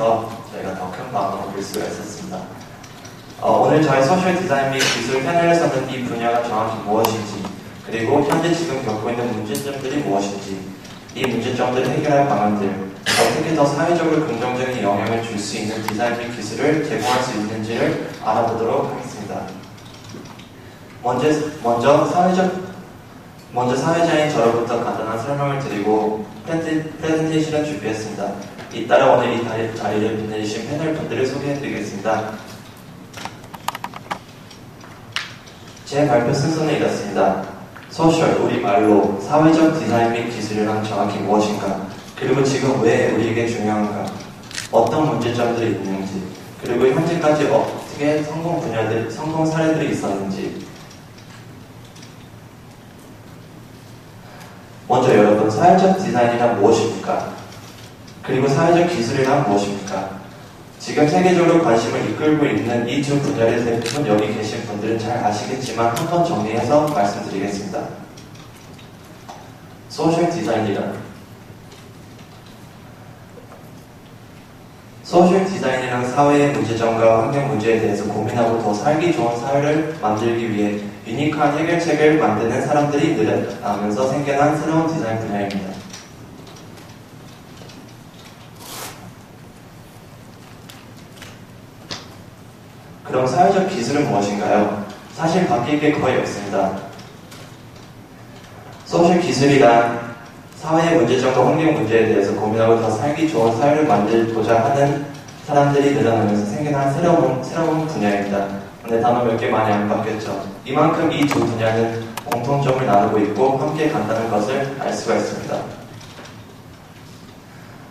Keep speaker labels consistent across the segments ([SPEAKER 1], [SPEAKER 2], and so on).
[SPEAKER 1] 통해서 저희가 더 큰 마음을 얻을 수가 있었습니다. 오늘 저희 소셜 디자인 및 기술 패널에서는 이 분야가 정확히 무엇인지, 그리고 현재 지금 겪고 있는 문제점들이 무엇인지, 이 문제점들을 해결할 방안들, 어떻게 더 사회적으로 긍정적인 영향을 줄 수 있는 디자인 및 기술을 제공할 수 있는지를 알아보도록 하겠습니다. 먼저 사회자인 저로부터 간단한 설명을 드리고 프레젠테이션을 준비했습니다. 잇따라 오늘 이 자리를 빛내주신 패널 분들을 소개해드리겠습니다. 제 발표 순서는 이렇습니다. 소셜, 우리말로 사회적 디자인 및 기술이란 정확히 무엇인가, 그리고 지금 왜 우리에게 중요한가, 어떤 문제점들이 있는지, 그리고 현재까지 어떻게 성공 사례들이 있었는지. 먼저 여러분, 사회적 디자인이란 무엇입니까? 그리고 사회적 기술이란 무엇입니까? 지금 세계적으로 관심을 이끌고 있는 이 두 분야에 대해서는 여기 계신 분들은 잘 아시겠지만 한번 정리해서 말씀드리겠습니다. 소셜 디자인이란 사회의 문제점과 환경 문제에 대해서 고민하고 더 살기 좋은 사회를 만들기 위해 유니크한 해결책을 만드는 사람들이 늘어나면서 생겨난 새로운 디자인 분야입니다. 그럼 사회적 기술은 무엇인가요? 사실 바뀔 게 거의 없습니다. 소셜 기술이란 사회의 문제점과 환경 문제에 대해서 고민하고 더 살기 좋은 사회를 만들고자 하는 사람들이 늘어나면서 생겨난 새로운 분야입니다. 근데 단어 몇 개 많이 안 바뀌었죠. 이만큼 이 두 분야는 공통점을 나누고 있고 함께 간다는 것을 알 수가 있습니다.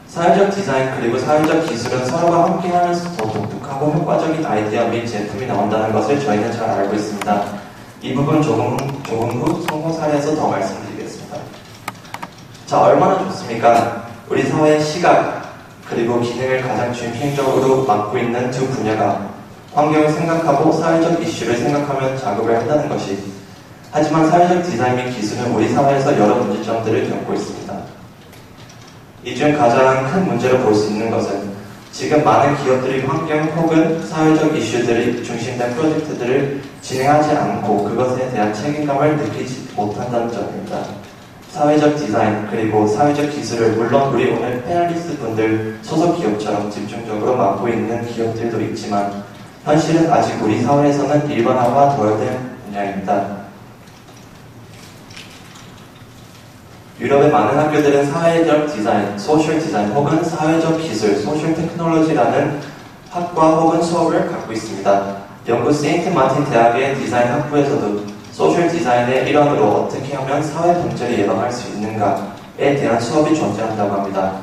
[SPEAKER 1] 사회적 디자인 그리고 사회적 기술은 서로가 함께하면서 더 독특하고 효과적인 아이디어 및 제품이 나온다는 것을 저희는 잘 알고 있습니다. 이 부분 조금 후 성공 사례에서 더 말씀드리겠습니다. 자, 얼마나 좋습니까? 우리 사회의 시각 그리고 기능을 가장 중심적으로 맡고 있는 두 분야가 환경을 생각하고 사회적 이슈를 생각하며 작업을 한다는 것이. 하지만 사회적 디자인 및 기술은 우리 사회에서 여러 문제점들을 겪고 있습니다. 이 중 가장 큰 문제로 볼 수 있는 것은 지금 많은 기업들이 환경 혹은 사회적 이슈들이 중심된 프로젝트들을 진행하지 않고 그것에 대한 책임감을 느끼지 못한다는 점입니다. 사회적 디자인 그리고 사회적 기술을 물론 우리 오늘 패널리스트 분들 소속 기업처럼 집중적으로 맡고 있는 기업들도 있지만 현실은 아직 우리 사회에서는 일반화가 되어야 될 분야입니다. 유럽의 많은 학교들은 사회적 디자인, 소셜 디자인 혹은 사회적 기술, 소셜 테크놀로지라는 학과 혹은 수업을 갖고 있습니다. 영국 세인트 마틴 대학의 디자인 학부에서도 소셜 디자인의 일환으로 어떻게 하면 사회 범죄를 예방할 수 있는가에 대한 수업이 존재한다고 합니다.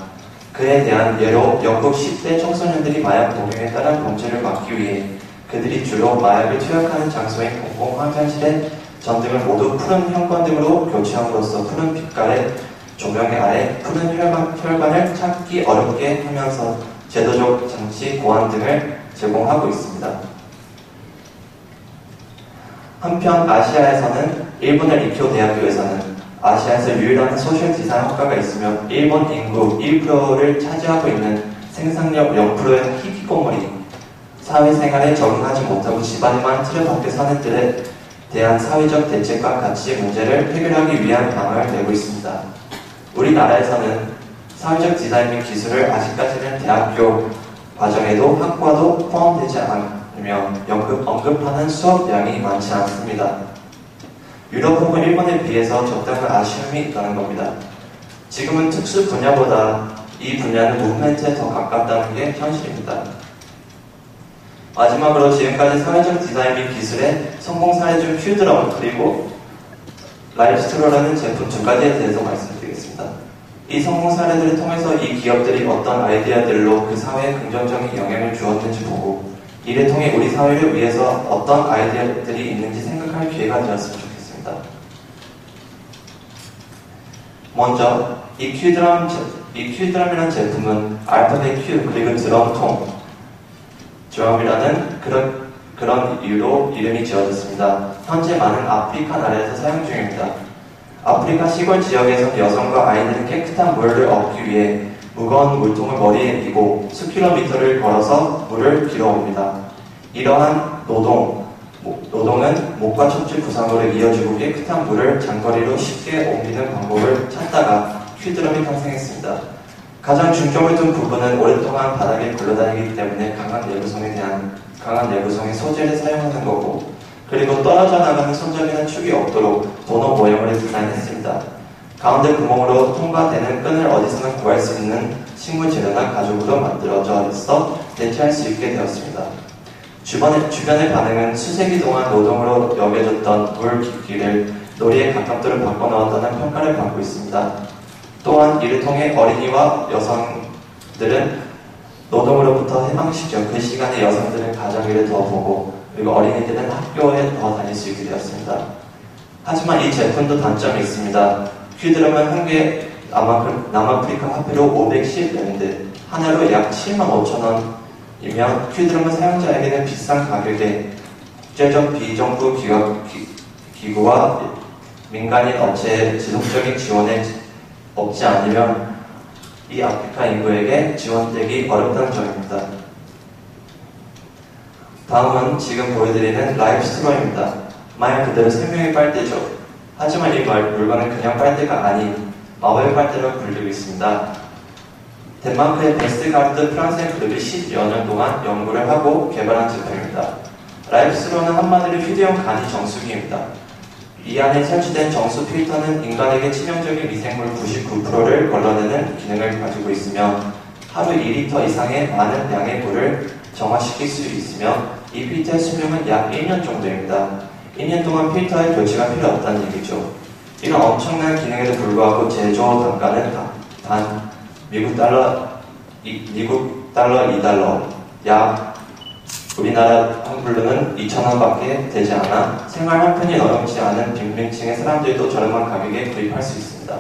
[SPEAKER 1] 그에 대한 예로 영국 10대 청소년들이 마약 복용에 따른 범죄를 막기 위해 그들이 주로 마약을 투약하는 장소인 공공 화장실에 전등을 모두 푸른 형광등으로 교체함으로써 푸른 빛깔의 조명의 아래 푸른 혈관을 찾기 어렵게 하면서 제도적 장치 보안 등을 제공하고 있습니다. 한편 아시아에서는 일본의 리쿄 대학교에서는 아시아에서 유일한 소셜 디자인 학과가 있으며 일본 인구 1%를 차지하고 있는 생산력 0%의 히키코모리, 사회생활에 적응하지 못하고 집안에만 틀어박혀 사는 들에 대한 사회적 대책과 가치의 문제를 해결하기 위한 방안을 내고 있습니다. 우리나라에서는 사회적 디자인 및 기술을 아직까지는 대학교 과정에도 학과도 포함되지 않으며 언급하는 수업량이 많지 않습니다. 유럽 혹은 일본에 비해서 적당한 아쉬움이 있다는 겁니다. 지금은 특수 분야보다 이 분야는 무브멘트에 더 가깝다는 게 현실입니다. 마지막으로 지금까지 사회적 디자인 및 기술의 성공 사례 중 큐드럼 그리고 라이프스트로라는 제품 두 가지에 대해서 말씀드리겠습니다. 이 성공 사례들을 통해서 이 기업들이 어떤 아이디어들로 그 사회에 긍정적인 영향을 주었는지 보고 이를 통해 우리 사회를 위해서 어떤 아이디어들이 있는지 생각할 기회가 되었으면 좋겠습니다. 먼저 이 큐드럼이라는 제품은 알파벳 Q 그리고 드럼이라는 그런 이유로 이름이 지어졌습니다. 현재 많은 아프리카 나라에서 사용 중입니다. 아프리카 시골 지역에서는 여성과 아이들은 깨끗한 물을 얻기 위해 무거운 물통을 머리에 이고 수킬로미터를 걸어서 물을 길어옵니다. 이러한 노동은 목과 척추 부상으로 이어지고 깨끗한 물을 장거리로 쉽게 옮기는 방법을 찾다가 휘드럼이 탄생했습니다. 가장 중점을 둔 부분은 오랫동안 바닥에 굴러다니기 때문에 강한 내구성의 소재를 사용하는 거고, 그리고 떨어져 나가는 손잡이나 축이 없도록 도너 모형을 디자인했습니다. 가운데 구멍으로 통과되는 끈을 어디서나 구할 수 있는 식물 재료나 가죽으로 만들어져 있어 대체할 수 있게 되었습니다. 주변의 반응은 수세기 동안 노동으로 여겨졌던 물 깊이를 놀이의 가깝도록 바꿔놓았다는 평가를 받고 있습니다. 또한 이를 통해 어린이와 여성들은 노동으로부터 해방시켜 그 시간에 여성들은 가정일을 더 보고 그리고 어린이들은 학교에 더 다닐 수 있게 되었습니다. 하지만 이 제품도 단점이 있습니다. 휘드럼은 한 개 남아프리카 화폐로 510랜드, 하나로 약 75,000원이며 휘드럼은 사용자에게는 비싼 가격에 국제적 비정부 기구와 민간인 업체의 지속적인 지원에 없지 않으면 이 아프리카 인구에게 지원되기 어렵다는 점입니다. 다음은 지금 보여드리는 라이프 스트로입니다. 말 그대로 생명의 빨대죠. 하지만 이 물건은 그냥 빨대가 아닌 마법의 빨대로 불리고 있습니다. 덴마크의 베스트가르트 프랑스의 그룹이 10여 년 동안 연구를 하고 개발한 제품입니다. 라이프 스트로는 한마디로 휴대용 간이 정수기입니다. 이 안에 설치된 정수 필터는 인간에게 치명적인 미생물 99%를 걸러내는 기능을 가지고 있으며 하루 2리터 이상의 많은 양의 물을 정화시킬 수 있으며 이 필터의 수명은 약 1년 정도입니다. 1년 동안 필터의 교체가 필요 없다는 얘기죠. 이런 엄청난 기능에도 불구하고 제조 단가는 단 미국 달러 2달러, 약 우리나라 환불로는 2,000원밖에 되지 않아 생활 한편이 어렵지 않은 빈민층의 사람들도 저렴한 가격에 구입할 수 있습니다.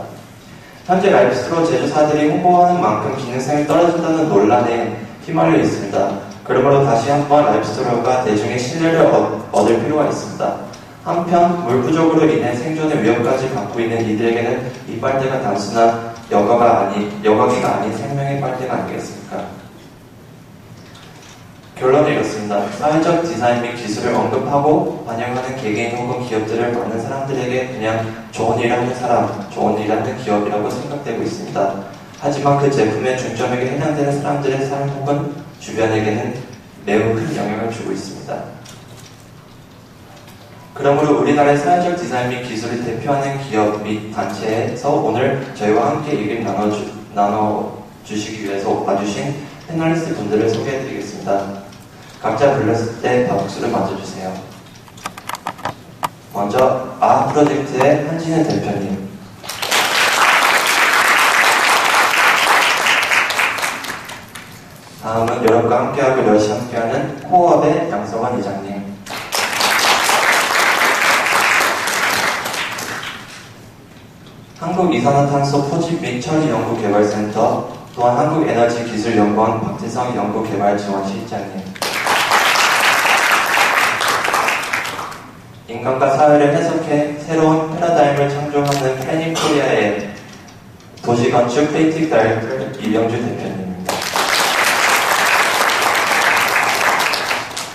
[SPEAKER 1] 현재 라이프 스트로 제조사들이 홍보하는 만큼 기능성이 떨어진다는 논란에 휘말려 있습니다. 그러므로 다시 한번 라이프 스트로가 대중의 신뢰를 얻을 필요가 있습니다. 한편 물 부족으로 인해 생존의 위협까지 받고 있는 이들에게는 이 빨대가 단순한 여과기가 아닌 생명의 빨대가 아니겠습니까? 결론은 이렇습니다. 사회적 디자인 및 기술을 언급하고 반영하는 개개인 혹은 기업들을 많은 사람들에게 그냥 좋은 일 하는 사람, 좋은 일 하는 기업이라고 생각되고 있습니다. 하지만 그 제품의 중점에게 해당되는 사람들의 삶 혹은 주변에게는 매우 큰 영향을 주고 있습니다. 그러므로 우리나라의 사회적 디자인 및 기술을 대표하는 기업 및 단체에서 오늘 저희와 함께 얘기를 나눠주시기 위해서 와주신 패널리스트 분들을 소개해드리겠습니다. 각자 불렀을 때 박수를 맞춰주세요. 먼저 프로젝트의 한진우 대표님, 다음은 여러분과 함께하고 열심히 함께하는 코어업의 양성원 이장님, 한국이산화탄소 포집 및 처리연구개발센터, 또한 한국에너지기술연구원 박태성 연구개발지원실장님, 인간과 사회를 해석해 새로운 패러다임을 창조하는 플래닝 코리아의 도시건축 크리에이티브 다이렉터 이병주 대표님입니다.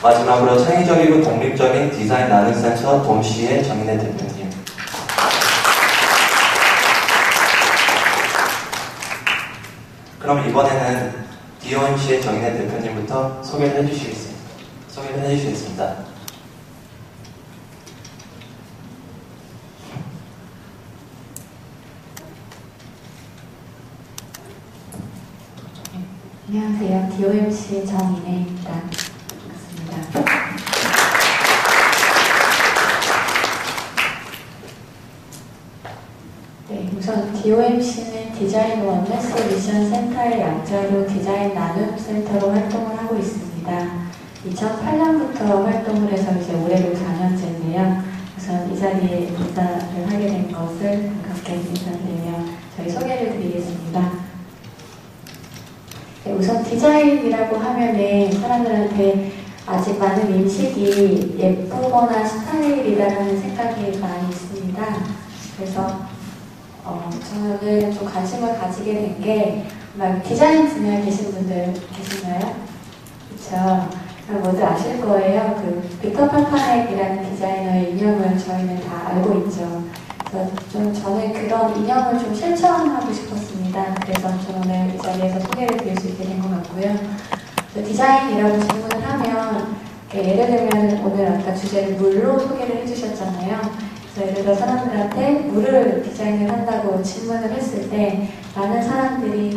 [SPEAKER 1] 마지막으로 창의적이고 독립적인 디자인 나눔센터 돔시의 정인혜 대표님. 그럼 이번에는 DOMC의 정인혜 대표님부터 소개를 해주시겠습니다.
[SPEAKER 2] 안녕하세요. DOMC 정인혜입니다. 반갑습니다. 네, 우선 DOMC는 디자인 원네스 미션 센터의 약자로 디자인 나눔 센터로 활동을 하고 있습니다. 2008년부터 활동을 해서 이제 올해로 4년째인데요. 우선 이 자리에 인사를 하게 된 것을 반갑게 인사드리며 저희 소개를 드리겠습니다. 네, 우선 디자인이라고 하면은 사람들한테 아직 많은 인식이 예쁘거나 스타일이다라는 생각이 많이 있습니다. 그래서 저는 좀 관심을 가지게 된 게 막 디자인 분야에 계신 분들 계신가요? 그쵸? 모두 아실 거예요. 그 빅터 파파넥이라는 디자이너의 이념을 저희는 다 알고 있죠. 그래서 저는 그런 이념을 좀 실천하고 싶었습니다. 그래서 좀 오늘 이 자리에서 소개를 드릴 수 있게 된 것 같고요. 디자인이라고 질문을 하면 예를 들면 오늘 아까 주제를 물로 소개를 해주셨잖아요. 그래서 예를 들어 사람들한테 물을 디자인을 한다고 질문을 했을 때 많은 사람들이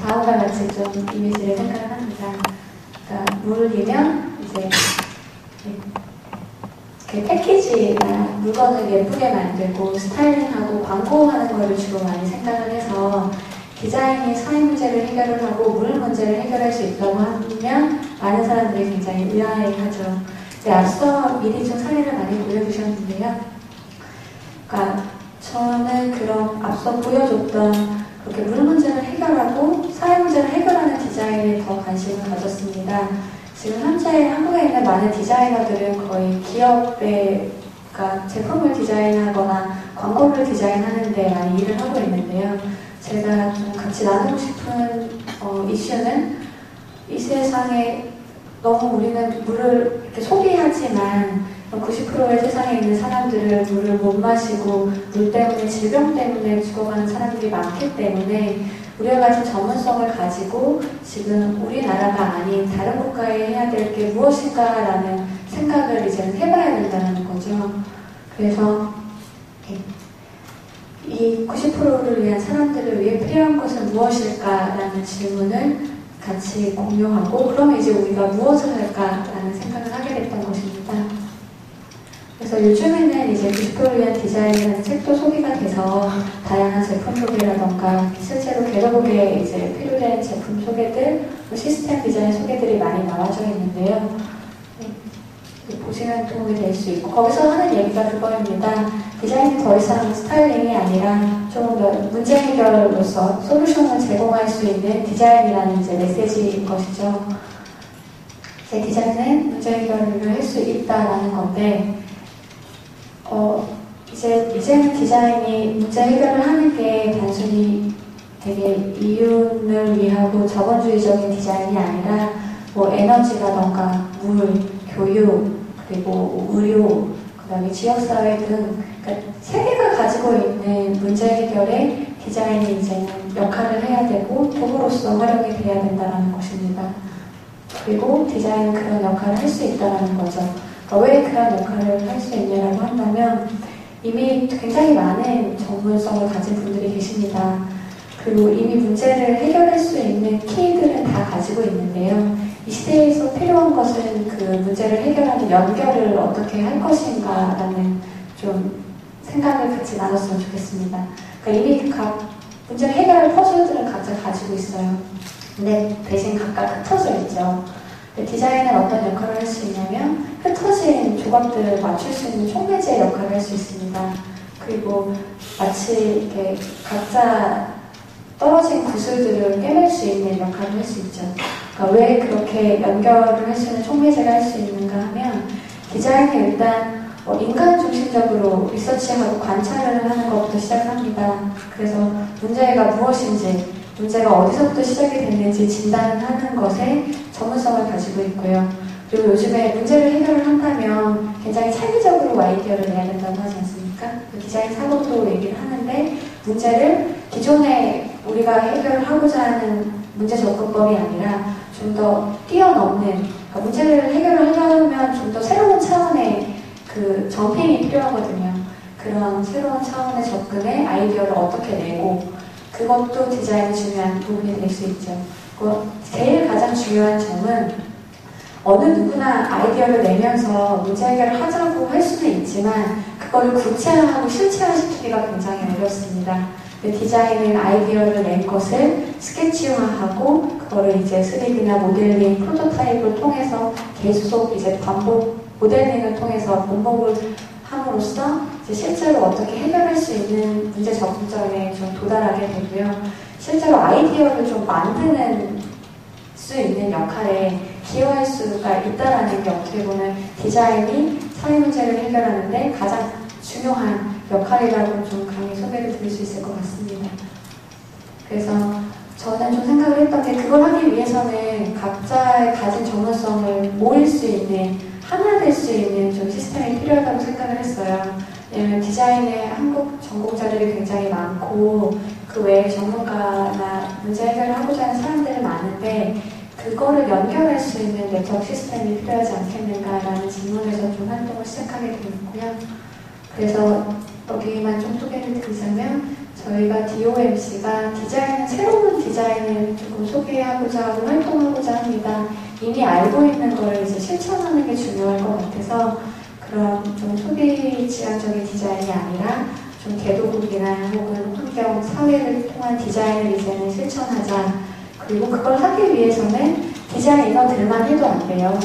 [SPEAKER 2] 다음과 같이 좀 이미지를 생각을 합니다. 그러니까 물이면 이제 패키지나 물건을 예쁘게 만들고 스타일링하고 광고하는 거를 주로 많이 생각을 해서 디자인이 사회 문제를 해결을 하고 물 문제를 해결할 수 있다고 하면 많은 사람들이 굉장히 의아해하죠. 앞서 미리 좀 사례를 많이 보여주셨는데요. 그러니까 저는 그런 앞서 보여줬던 그렇게 물 문제를 해결하고 사회 문제를 해결하는 디자인에 더 관심을 가졌습니다. 지금 현재 한국에 있는 많은 디자이너들은 거의 기업에 제품을 디자인하거나 광고를 디자인하는 데 많이 일을 하고 있는데요. 제가 좀 같이 나누고 싶은 이슈는 이 세상에 너무 우리는 물을 이렇게 소비하지만 90%의 세상에 있는 사람들은 물을 못 마시고 물 때문에 질병 때문에 죽어가는 사람들이 많기 때문에 우리가 가진 전문성을 가지고 지금 우리나라가 아닌 다른 국가에 해야 될 게 무엇인가라는 생각을 이제는 해봐야 된다는 거죠. 그래서 이 90%를 위한 사람들을 위해 필요한 것은 무엇일까라는 질문을 같이 공유하고 그러면 이제 우리가 무엇을 할까라는 생각을 하게 됐던 것입니다. 그래서 요즘에는 이제 90%를 위한 디자인이라는 책도 소개가 돼서 다양한 제품 소개라던가 실제로 갤러북에 이제 필요된 제품 소개들, 시스템 디자인 소개들이 많이 나와져 있는데요. 보시면 도움이 될 수 있고 거기서 하는 얘기가 그거입니다. 디자인이 더 이상 스타일링이 아니라 좀 더 문제 해결로서 솔루션을 제공할 수 있는 디자인이라는 이제 메시지인 것이죠. 제 디자인은 문제 해결을 할 수 있다라는 건데 이제는 디자인이 문제 해결을 하는 게 단순히 되게 이윤을 위하고 자본주의적인 디자인이 아니라 뭐 에너지라던가 물, 교육, 그리고 의료, 그 다음에 지역사회 등 그러니까 세계가 가지고 있는 문제 해결에 디자인이 이제는 역할을 해야 되고 도구로서 활용이 돼야 된다는 것입니다. 그리고 디자인은 그런 역할을 할 수 있다는 거죠. 그러니까 왜 그런 역할을 할 수 있냐고 한다면 이미 굉장히 많은 전문성을 가진 분들이 계십니다. 그리고 이미 문제를 해결할 수 있는 키들은 다 가지고 있는데요. 이 시대에서 필요한 것은 그 문제를 해결하는 연결을 어떻게 할 것인가라는 좀 생각을 같이 나눴으면 좋겠습니다. 그러니까 이미 각 문제를 해결할 퍼즐들은 각자 가지고 있어요. 근데 대신 각각 흩어져 있죠. 디자인은 어떤 역할을 할 수 있냐면 흩어진 조각들을 맞출 수 있는 촉매제 역할을 할 수 있습니다. 그리고 마치 이렇게 각자 떨어진 구슬들을 깨맬 수 있는 역할을 할 수 있죠. 그러니까 왜 그렇게 연결을 할 수 있는 촉매제가 할 수 있는가 하면 디자인은 일단 인간 중심적으로 리서치하고 관찰을 하는 것부터 시작을 합니다. 그래서 문제가 무엇인지, 문제가 어디서부터 시작이 됐는지 진단을 하는 것에 전문성을 가지고 있고요. 그리고 요즘에 문제를 해결을 한다면 굉장히 창의적으로 아이디어를 내야 된다고 하지 않습니까? 디자인 사고도 얘기를 하는데 문제를 기존에 우리가 해결을 하고자 하는 문제 접근법이 아니라 좀 더 뛰어넘는 그러니까 문제를 해결을 하려면 좀 더 새로운 차원의 그 점핑이 필요하거든요. 그런 새로운 차원의 접근에 아이디어를 어떻게 내고 그것도 디자인의 중요한 부분이 될 수 있죠. 제일 가장 중요한 점은 어느 누구나 아이디어를 내면서 문제 해결을 하자고 할 수는 있지만 그걸 구체화하고 실체화시키기가 굉장히 어렵습니다. 디자인은 아이디어를 낸 것을 스케치화하고 그거를 이제 3D나 모델링, 프로토타입을 통해서 계속 이제 반복 모델링을 통해서 반복을 함으로써 이제 실제로 어떻게 해결할 수 있는 문제 접근점에 좀 도달하게 되고요. 실제로 아이디어를 좀 만드는 수 있는 역할에 기여할 수가 있다는 게 어떻게 보면 디자인이 사회 문제를 해결하는데 가장 중요한 역할이라고 좀 강히 소개를 드릴 수 있을 것 같습니다. 그래서 저는 좀 생각을 했던 게 그걸 하기 위해서는 각자의 가진 전문성을 모일 수 있는 하나 될 수 있는 좀 시스템이 필요하다고 생각을 했어요. 왜냐면 디자인에 한국 전공자들이 굉장히 많고 그 외에 전문가나 문제 해결을 하고자 하는 사람들이 많은데 그거를 연결할 수 있는 네트워크 시스템이 필요하지 않겠는가라는 질문에서 좀 활동을 시작하게 되었고요. 그래서 여기만 좀 소개를 드리자면 저희가 DOMC가 새로운 디자인을 조금 소개하고자 하고 활동하고자 합니다. 이미 알고 있는 걸 이제 실천하는 게 중요할 것 같아서 그런 좀 소비 지향적인 디자인이 아니라 좀 개도국이나 혹은 환경, 사회를 통한 디자인을 이제는 실천하자. 그리고 그걸 하기 위해서는 디자이너들만 해도 안 돼요.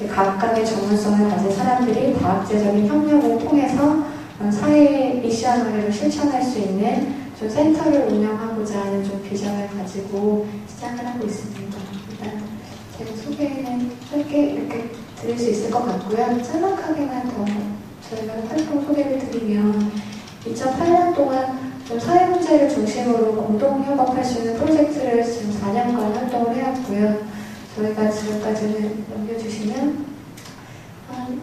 [SPEAKER 2] 각각의 전문성을 가진 사람들이 다학제적인 협력을 통해서 사회 미션을 실천할 수 있는 좀 센터를 운영하고자 하는 좀 비전을 가지고 시작을 하고 있습니다. 일단 제 소개는 짧게 이렇게 드릴 수 있을 것 같고요. 짤막하게만 더 저희가 활동 소개를 드리면 2008년 동안 좀 사회 문제를 중심으로 공동 협업할 수 있는 프로젝트를 지금 4년간 활동을 해왔고요. 저희가 지금까지는 넘겨주시면 한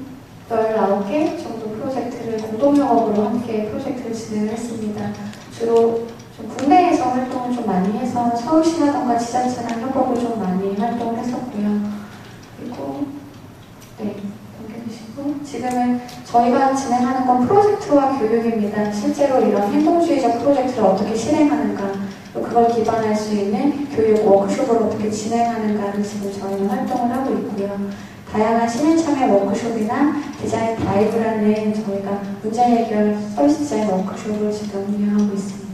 [SPEAKER 2] 19개 정도 프로젝트를 공동 협업으로 함께 프로젝트를 진행을 했습니다. 주로 좀 국내에서 활동을 좀 많이 해서 서울시라던가 지자체랑 협업을 좀 많이 활동을 했었고요. 그리고 넘겨주시고 지금은 저희가 진행하는 건 프로젝트와 교육입니다. 실제로 이런 행동주의적 프로젝트를 어떻게 실행하는가, 또 그걸 기반할 수 있는 교육 워크숍을 어떻게 진행하는가를 지금 저희는 활동을 하고 있고요. 다양한 시민참여 워크숍이나 디자인 다이브라는 저희가 문제 해결 서비스 디자인 워크숍을 지금 운영하고 있습니다.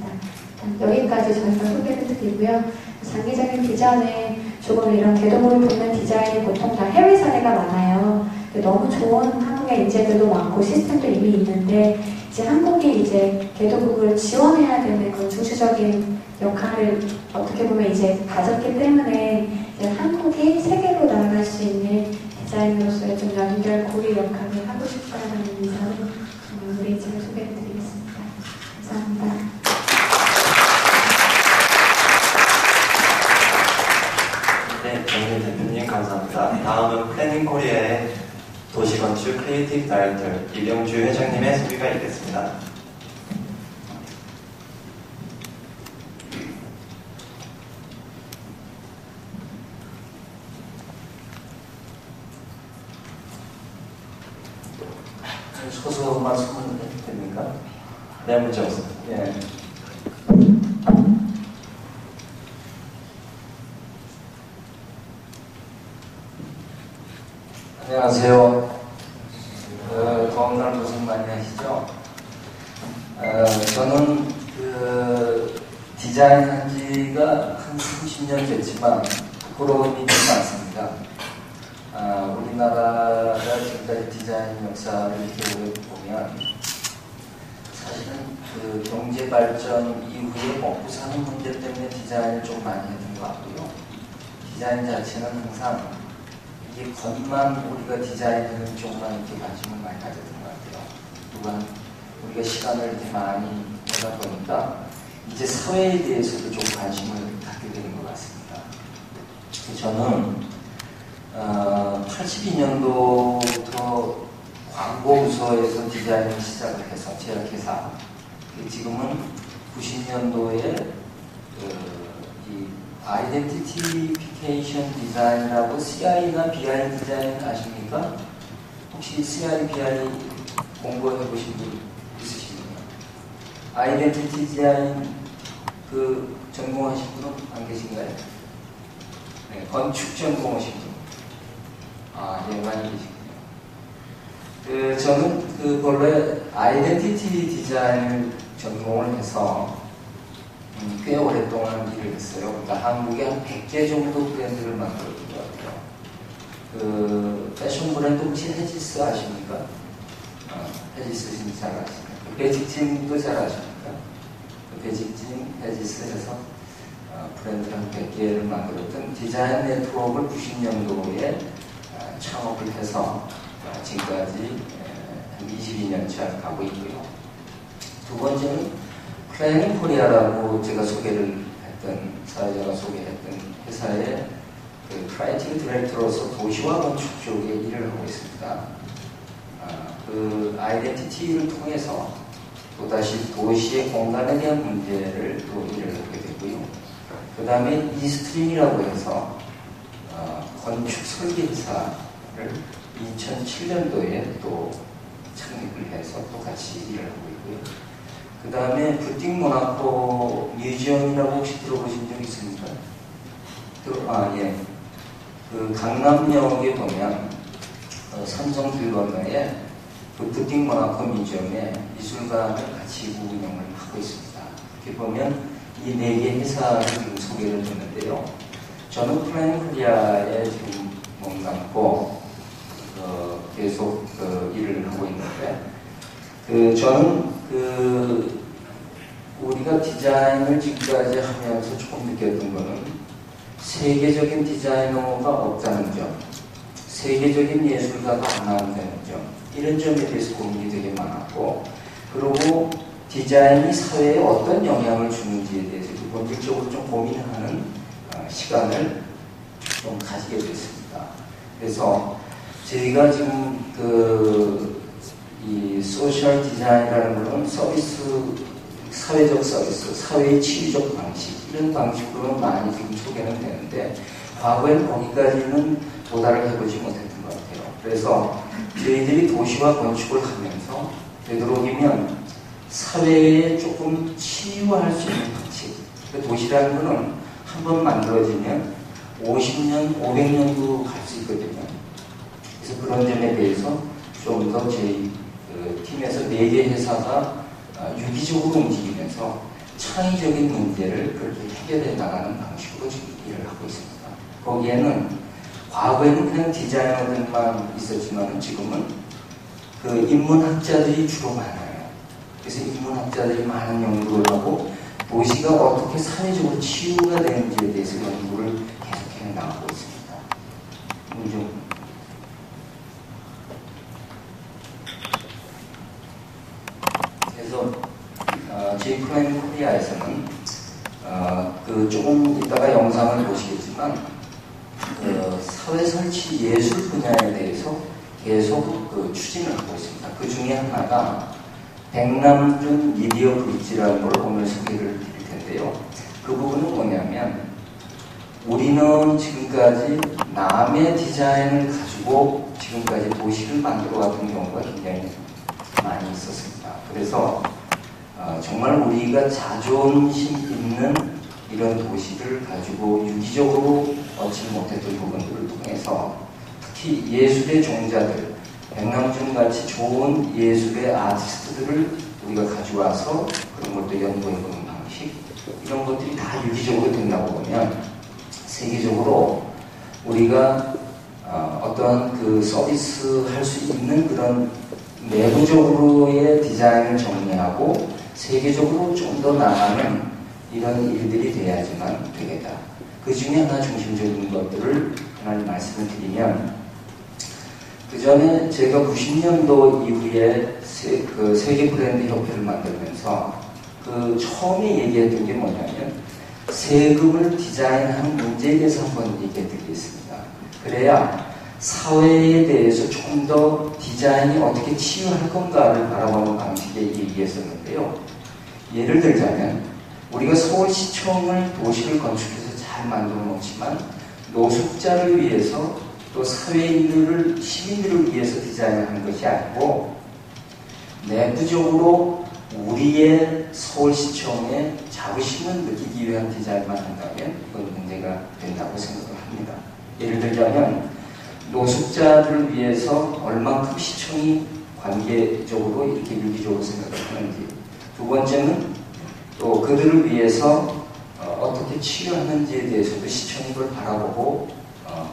[SPEAKER 2] 여기까지 저희가 소개를 드리고요. 장기적인 비전에 조금 이런 개도국을 돕는 디자인이 보통 다 해외 사례가 많아요. 너무 좋은 한국의 인재들도 많고 시스템도 이미 있는데 이제 한국이 이제 개도국을 지원해야 되는 그런 중추적인 역할을 어떻게 보면 이제 가졌기 때문에 이제 한국이 세계로 나아갈 수 있는 디자인으로서의 좀 연결 고리 역할을 하고 싶다는 의미로 우리 집을 소개해 드리겠습니다. 감사합니다.
[SPEAKER 1] 네, 정민 대표님 감사합니다. 다음은 플래닝 코리아의 도시건축 크리에이티브 다이렉터 이병주 회장님의 소개가 있겠습니다.
[SPEAKER 3] 서서 말씀을 해도 됩니까?
[SPEAKER 1] 네, 문제 없습니다.
[SPEAKER 3] 예. 안녕하세요. 더운 날 고생 많이 하시죠? 저는 디자인한 지가 한 30년 됐지만 부끄러움이 좀 많습니다. 우리나라가 지금까지 디자인 역사를 이렇게 오래 보면 사실은 그 경제 발전 이후에 먹고 사는 문제 때문에 디자인을 좀 많이 했던 것 같고요. 디자인 자체는 항상 이게 겉만 우리가 디자인하는 쪽만 이렇게 관심을 많이 가졌던 것 같아요. 또한 우리가 시간을 이렇게 많이 하다 보니까 이제 사회에 대해서도 좀 관심을 갖게 되는 것 같습니다. 저는 82년도부터 광고부서에서 디자인을 시작을 해서 제약회사, 지금은 90년도에 이 아이덴티피케이션 디자인이라고 CI나 BI 디자인 아십니까? 혹시 CI, BI 공부해 보신 분 있으십니까? 아이덴티티 디자인 그 전공하신 분은 안 계신가요? 네, 건축 전공하신 분. 예, 많이 계시군요. 저는 본래 아이덴티티 디자인을 전공을 해서 꽤 오랫동안 일을 했어요. 그러니까 한국에 한 100개 정도 브랜드를 만들었던 것 같아요. 패션 브랜드 혹시 헤지스 아십니까? 헤지스 잘 아십니까? 베직진도 잘 아십니까? 베직진, 헤지스 해서 브랜드를 한 100개를 만들었던 디자인 네트워크를 90년도에 창업을 해서 지금까지 한 22년째 가고 있고요. 두 번째는 플래닝 코리아라고 제가 소개를 사회자가 소개했던 회사의 그 크리에이티브 디렉터로서 도시화 건축 쪽에 일을 하고 있습니다. 그 아이덴티티를 통해서 또다시 도시의 공간에 대한 문제를 또 일을 하게 되고요. 그 다음에 이스트림이라고 해서 건축 설계 회사를 2007년도에 또 창립을 해서 또 같이 일을 하고 있고요. 그 다음에 부팅 모나코 뮤지엄이라고 혹시 들어보신 적 있습니까? 예. 그 강남역에 보면 삼성길 건너에 그 부팅 모나코 뮤지엄에 미술관을 같이 운영을 하고 있습니다. 이렇게 보면 이 4개 회사를 지금 소개를 했는데요. 저는 플래닝 코리아에 지금 몸담고 계속 일을 하고 있는데 저는 우리가 디자인을 지금까지 하면서 조금 느꼈던 거는 세계적인 디자이너가 없다는 점, 세계적인 예술가가 안 나온다는 점, 이런 점에 대해서 고민이 되게 많았고, 그리고 디자인이 사회에 어떤 영향을 주는지에 대해서 본질적으로 좀 고민하는 시간을 좀 가지게 됐습니다. 그래서 저희가 지금 이 소셜 디자인이라는 것은 사회적 서비스, 사회의 치유적 방식, 이런 방식으로는 많이 지금 소개는 되는데, 과거에는 거기까지는 도달을 해보지 못했던 것 같아요. 그래서 저희들이 도시화 건축을 하면서 되도록이면 사회에 조금 치유할 수 있는 방식, 도시라는 것은 한번 만들어지면 50년, 500년도 갈 수 있거든요. 그래서 그런 점에 대해서 좀 더 저희 팀에서 4개 회사가 유기적으로 움직이면서 창의적인 문제를 그렇게 해결해 나가는 방식으로 지금 일을 하고 있습니다. 거기에는 과거에는 그냥 디자이너들만 있었지만 지금은 그 인문학자들이 주로 많아요. 그래서 인문학자들이 많은 연구를 하고 도시가 어떻게 사회적으로 치유가 되는지에 대해서 연구를 계속해 나가고 있습니다. 그래서 저희 플래닝 코리아에서는 조금 이따가 영상을 보시겠지만 사회 설치 예술 분야에 대해서 계속 추진을 하고 있습니다. 그 중에 하나가 백남준 미디어 브릿지라는 걸 오늘 소개를 드릴 텐데요. 그 부분은 뭐냐면 우리는 지금까지 남의 디자인을 가지고 지금까지 도시를 만들어 왔던 경우가 굉장히 많이 있었습니다. 그래서 정말 우리가 자존심 있는 이런 도시를 가지고 유기적으로 얻지 못했던 부분들을 통해서 특히 예술의 종자들, 백남준 같이 좋은 예술의 아티스트들을 우리가 가져와서 그런 것도 연구해보는 방식, 이런 것들이 다 유기적으로 된다고 보면 세계적으로 우리가 어떤 그 서비스 할 수 있는 그런 내부적으로의 디자인을 정리하고 세계적으로 좀 더 나가는 이런 일들이 돼야지만 되겠다. 그 중에 하나 중심적인 것들을 하나 말씀을 드리면, 그 전에 제가 90년도 이후에 세계 브랜드 협회를 만들면서 처음에 얘기했던 게 뭐냐면 세금을 디자인하는 문제에 대해서 한번 얘기해 드리겠습니다. 그래야 사회에 대해서 좀 더 디자인이 어떻게 치유할 건가를 바라보는 방식에 얘기했었는데요. 예를 들자면 우리가 서울시청을 도시를 건축해서 잘 만들어 놓지만 노숙자를 위해서 또 사회인들을, 시민들을 위해서 디자인하는 것이 아니고 내부적으로 우리의 서울시청의 자부심을 느끼기 위한 디자인만 한다면 그건 문제가 된다고 생각을 합니다. 예를 들자면 노숙자들을 위해서 얼만큼 시청이 관계적으로 이렇게 유기적으로 생각을 하는지, 두 번째는 또 그들을 위해서 어떻게 치유하는지에 대해서도 시청이 그걸 바라보고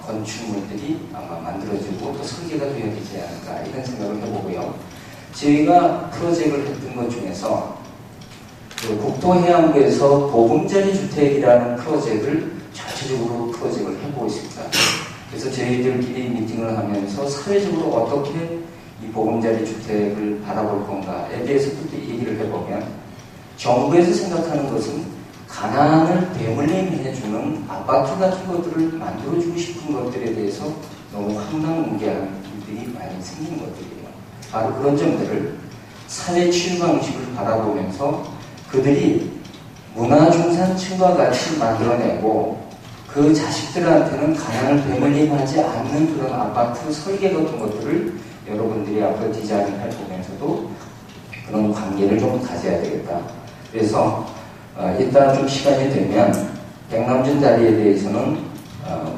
[SPEAKER 3] 건축물들이 아마 만들어지고 또 설계가 되어야 되지 않을까, 이런 생각을 해보고요. 저희가 프로젝트를 했던 것 중에서 국토해양부에서 보금자리 주택이라는 프로젝트를 전체적으로 프로젝트를 해보고 있습니다. 그래서 저희들끼리 미팅을 하면서 사회적으로 어떻게 이 보금자리 주택을 바라볼 건가에 대해서도 얘기를 해보면 정부에서 생각하는 것은 가난을 대물림해주는 아파트 같은 것들을 만들어주고 싶은 것들에 대해서 너무 황당무계한 일들이 많이 생기는 것들이에요. 바로 그런 점들을 사회 치유 방식을 바라보면서 그들이 문화중산층과 같이 만들어내고 그 자식들한테는 가난을 대물림하지 않는 그런 아파트 설계 같은 것들을 여러분들이 앞으로 디자인을 해보면서도 그런 관계를 좀 가져야 되겠다. 그래서 일단 좀 시간이 되면 백남준 다리에 대해서는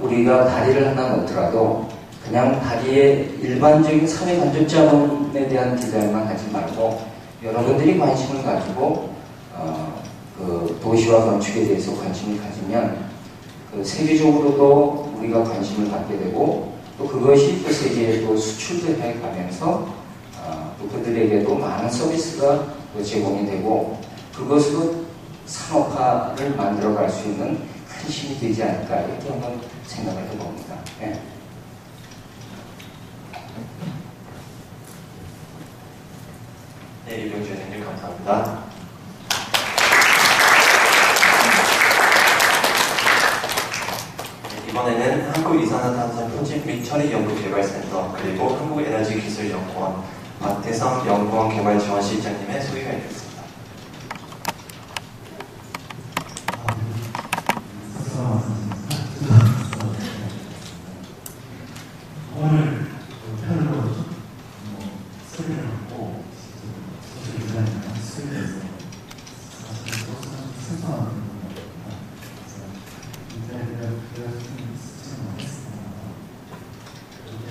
[SPEAKER 3] 우리가 다리를 하나 넣더라도 그냥 다리의 일반적인 사회 간접 자본에 대한 디자인만 하지 말고 여러분들이 관심을 가지고 그 도시와 건축에 대해서 관심을 가지면 그 세계적으로도 우리가 관심을 갖게 되고 또 그것이 또 세계에 또 수출도 해가면서 또 그들에게도 많은 서비스가 또 제공이 되고 그것으로 산업화를 만들어갈 수 있는 큰 힘이 되지 않을까 이렇게 한번 생각을 해봅니다. 네.
[SPEAKER 1] 네, 이병준 의원님 감사합니다. 이번에는 한국이산화탄소 표집 및 처리 연구개발센터 그리고 한국에너지기술연구원 박태성 연구원 개발지원실장님의 소개가 있겠습니다.
[SPEAKER 4] 오늘 편으로 소리를 하고 디자인이나 수요에서 생성하는 겁니다. 그래서 이렇게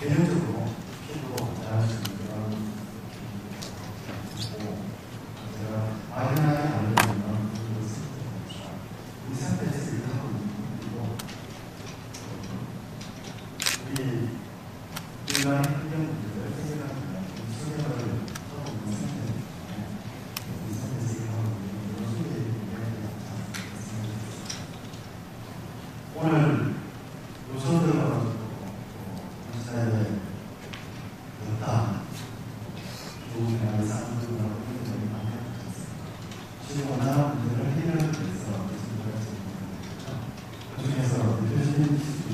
[SPEAKER 4] 개념적으로 피부로 잘할 수 있는 그런 제가 막연하게 알려드리면 이 상태에서 일을 하고 있는 거고 우리 인간의 환경들을 해결하는 수행을 하고 있는 상태입니다. 이 상태에서 일을 하고 있는 이런 소리를 오늘 요소 들어가지고 사회에 좋다 좋은 나라의 사람들과 분들이 많이 있습니다. 지금 원하는 문제를 해결하기 위해서 준비할 수 있는 그 중에서 대표적인 기술이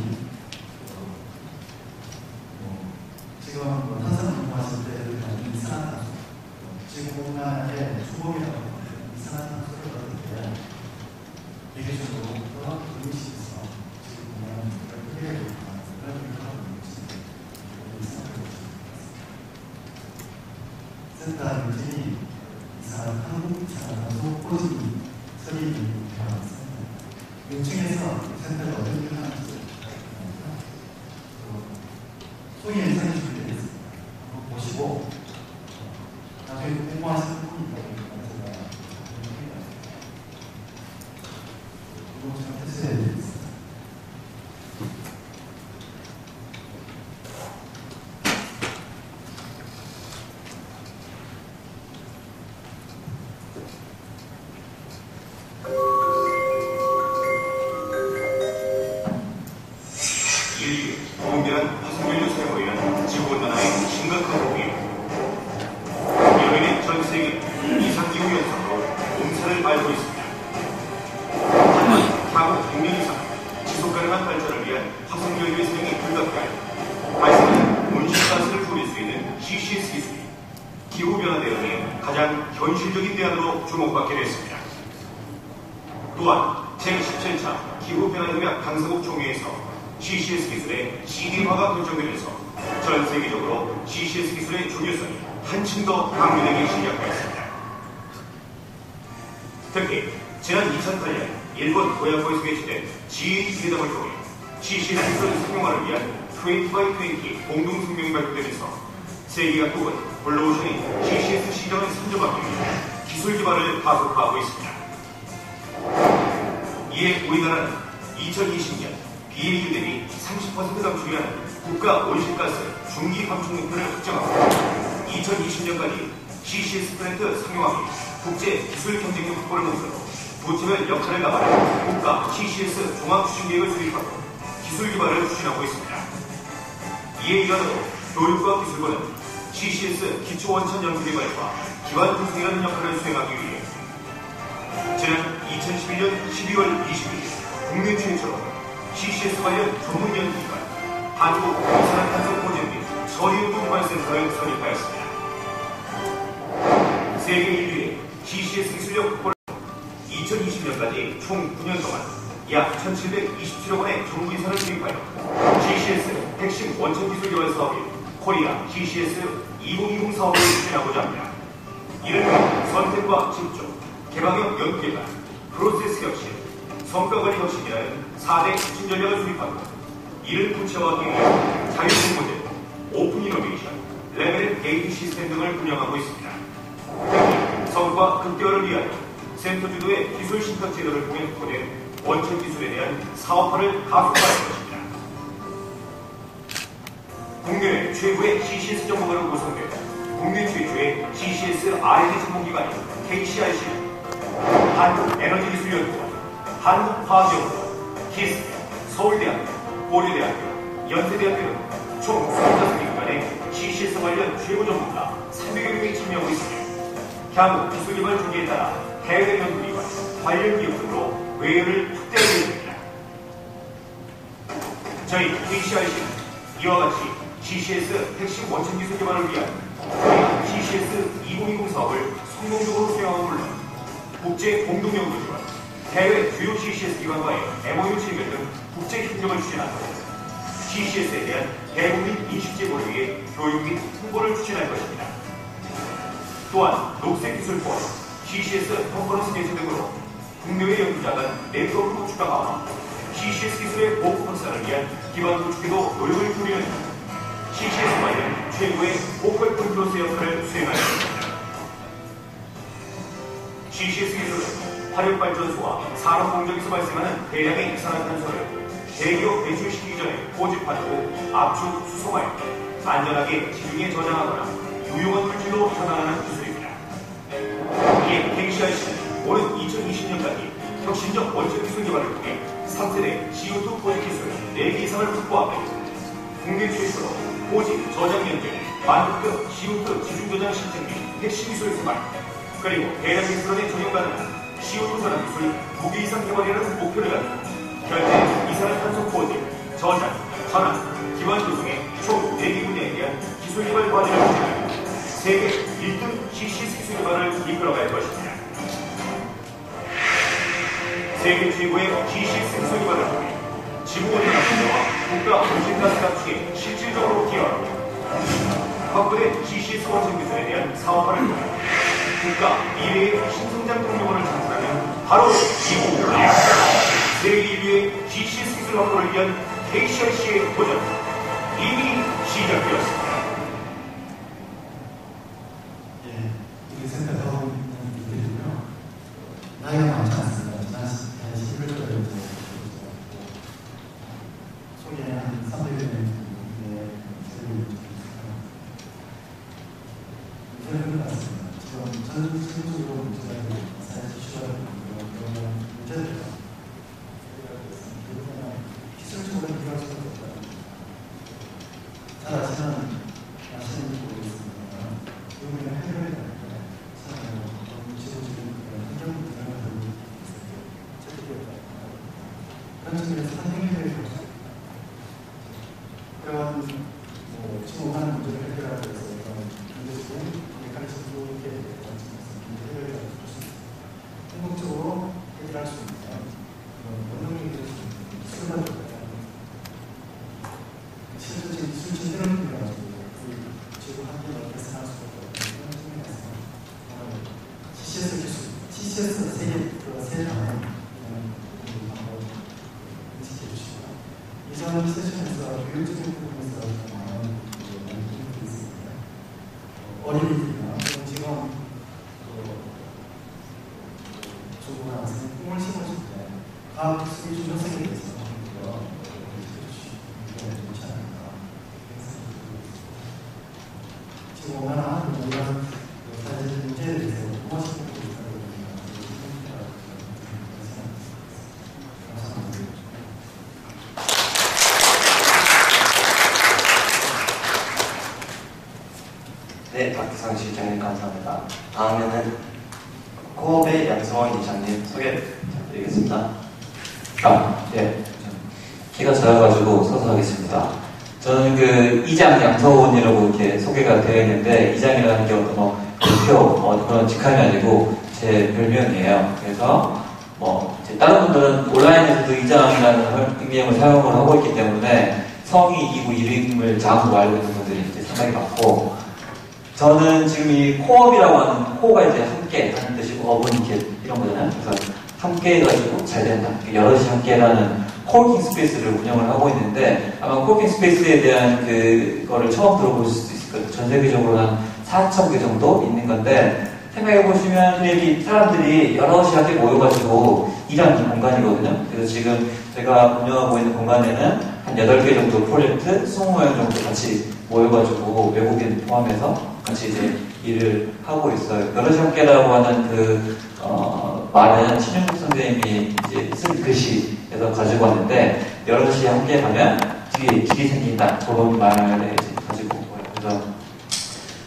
[SPEAKER 4] 지금 탄산 운동하실 때 이산화탄소 지금 공간에 수봉이라고 하는데 이산화탄소를 얻을 때 기계적으로 의미시 있어 지금 공간은 크게 그런 일을 하고 있는 것입니다. 센터 문진이 한국 이산화탄소 포진이 처리 대화가 있습니다. 6층에서 센터가 어떤 일을 하는지 소위 영상이 준비되어 있습니다. 한번 보시고 나중에 공부하시는 분이 있다고 제가 이거 좀 해주셔야 되겠습니다.
[SPEAKER 5] 공개한 화석연료 사용으로 지구온난화의 심각한 고비입니다. 이로 인해 전 세계 이상기후 현상으로 몸살을 앓고 있습니다. 하지만 향후 100년 이상 지속가능한 발전을 위한 화석연료의 사용이 불가피하여 발생하는 온실가스를 줄일 수 있는 CCS 기술이 기후변화 대응의 가장 현실적인 대안으로 주목받게 됐습니다. 또한 제17차 기후변화협약 당사국 총회에서 CCS 기술의 CD화가 결정되면서 전 세계적으로 CCS 기술의 중요성이 한층 더 강조되기 시작하였습니다. 특히 지난 2008년 일본 고야코에서 개최된 G20 회담을 통해 CCS 기술 상용화를 위한 20by20 공동성명이 발표되면서 세계 각국은 블루오션이 CCS 시장을 선점하기 위해 기술 기반을 가속화하고 있습니다. 이에 우리나라는 2020년 BAU 대비 30% 감축이라는 국가 온실가스 중기 감축 목표를 확정하고 2020년까지 CCS 플랜트 상용화 및 국제 기술 경쟁력 확보를 목표로 부처별 역할을 나가는 국가 CCS 종합추진계획을 수립하고 기술 기반을 추진하고 있습니다. 이에 일환으로 교육과 기술부는 CCS 기초원천 연구개발과 기반 구성이라는 역할을 수행하기 위해 지난 2011년 12월 22일 국내 최초로 CCS 관련 전문 연구기관 한국 이산화탄소 보전 및 처리연구 기반센터를 설립하였습니다. 세계 인류의 CCS 기술력 확보를 2020년까지 총 9년 동안 약 1,727억 원의 정부 예산을 투입하여 CCS 핵심 원천 기술 개발 사업인 코리아 CCS 2020 사업을 추진하고자 합니다. 이를 위해 선택과 집중, 개방형 연구개발, 프로세스 혁신, 성과관리 혁신이라는 4대 혁신 전략을 수립하고 이를 구체화하기 위해 자율공모제, 오픈 이노베이션, 레벨 게이트 시스템 등을 운영하고 있습니다. 특히 성과 극대화를 위하여 센터 주도의 기술 신탁 제도를 통해 확보된 원천 기술에 대한 사업화를 가속화할 것입니다. 국내 최고의 CCS 전문가로 구성된 국내 최초의 CCS R&D 전문기관인 KCRC는 한국에너지기술연구원, 한국화학연구원, 키스, 서울대학교, 고려대학교, 연세대학교 등 총 25개 기관의 CCS 관련 최고 전문가 300여 명이 참여하고 있으며 향후 기술개발 주기에 따라 해외 연구기관, 관련 기업 등으로 외연을 확대할 예정입니다. 저희 KCRC는 이와 같이 CCS 핵심 원천 기술 개발을 위한 코리아 CCS 2020 사업을 성공적으로 수행하고 물론 국제 공동연구 지원, 해외 주요 CCS 기관과의 MOU 체결 등 국제 협력을 추진하고 CCS에 대한 대국민 인식 제고를 위해 교육 및 홍보를 추진할 것입니다. 또한 녹색기술 포럼, CCS 컨퍼런스 개최 등으로 국내외 연구자 간 네트워크 구축과 강화, CCS 기술의 보급 확산을 위한 기반 구축에도 노력을 기울이는 CCS 관련 최고의 보컬 컨트롤스 역할을 수행하였습니다. CCS 기술은 화력발전소와 산업공정에서 발생하는 대량의 이산화탄소를 대기업 배출시키기 전에 포집하고 압축, 수송하여 안전하게 지중해 저장하거나 유용한 물질로 전환하는 기술입니다. 이에 KCRC는 오는 2020년까지 혁신적 원천 기술 개발을 통해 3세대 CO2 포집 기술 4개 이상을 확보하며 국내 최초로 포집 저장 연결, 만급급 CO2 지중 저장 시스템 및 핵심 기술 개발, 그리고 대량 기술원에 적용 가능한 CO2 전환 기술 2개 이상 개발이라는 목표를 가지고 현재 이산화탄소 포집, 저장, 전환, 기반 조성의 총 4개 분야에 대한 기술 개발 과제를 추진하여 세계 1등 CCS 기술 개발을 이끌어갈 것입니다. 세계 최고의 CCS 기술 개발을 통해 지구온난화 문제와 국가 온실가스 감축에 실질적으로 기여하고 확보된 CCS 원천 기술에 대한 사업화를 통해 국가 미래의 신성장 동력원을 창출하는 바로 이곳입니다. 세계 인류의 CCS 기술 확보를 위한 KCRC의 도전 이미 시작되었습니다.
[SPEAKER 4] 예, 우리 센터에서 하고 있는 일들이고요. 나이가 많지 않습니다. 지난 11월에 소개한 300여 명의 세력이 있습니다. 문제는 같습니다. 지금 전 세계적으로 문제가 되고 사회적 이슈가 되고 그런 문제들이 기술적으로 해결할 수가 없다. 잘 아시는 모르겠습니다. 우리가 해결해야 될 때, 지금적인 환경 문제가 되고 있어요. 그런 측면에서 환경해결이 없어요. 그런 지금 하는 문제를 해결하기 위해서 경제적인 메커니즘도 해결해야 된다는 측면에서 문제 해결이 좋습니다. 궁극적으로 해결할 수 있는 원동력이 될 수 있는 기술만 좋아요. 실질적인 기술 진대를 통해가지고 지구 환경 넓게서 할 수가 없는 그런 측면에서 CCS 기술, CCS 세 단어 방법을 인식해 주시고요. 이전 세션에서 교육적인 부분에서 많은 연구들이 있습니다. 어린이들이나 지금 조그만 학생이 꿈을 심어줄 때 과학 기술의 중요성에 대해서 좋지 않을까 지금 얼마나 우리가 사실 문제에 대해서 무엇이 있다고
[SPEAKER 1] 네, 박기상 실장님 감사합니다. 다음에는 코업의 양성원 이장님 소개 부탁드리겠습니다.
[SPEAKER 6] 예. 키가 작아가지고 서서 하겠습니다. 저는 그 이장 양서원이라고 이렇게 소개가 되어 있는데, 이장이라는 게 어떤 대표 그런 직함이 아니고 제 별명이에요. 그래서 이제 다른 분들은 온라인에서도 이장이라는 닉네임을 사용을 하고 있기 때문에 성이 이고 이름을 자꾸 알고 있는 분들이 이제 상당히 많고, 저는 지금 이 코업이라고 하는, 코가 이제 함께 하는 뜻이고 업은 이렇게 이런 거잖아요. 그래서 함께 해가지고 잘 된다. 여럿이 함께라는 코워킹 스페이스를 운영을 하고 있는데, 아마 코워킹 스페이스에 대한 그거를 처음 들어보실 수도 있을 거예요. 전 세계적으로 한 4,000개 정도 있는 건데, 생각해보시면 여기 사람들이 여럿이 함께 모여가지고 일하는 공간이거든요. 그래서 지금 제가 운영하고 있는 공간에는 한 8개 정도 프로젝트, 20명 정도 같이 모여가지고 외국인 포함해서 같이 이제 일을 하고 있어요. 여럿이 함께라고 하는 말은 신윤국 선생님이 이제 쓴 글씨에서 가지고 왔는데, 여럿이 함께 가면 뒤에 길이 생긴다. 그런 말을 이제 가지고 온 거예요. 그래서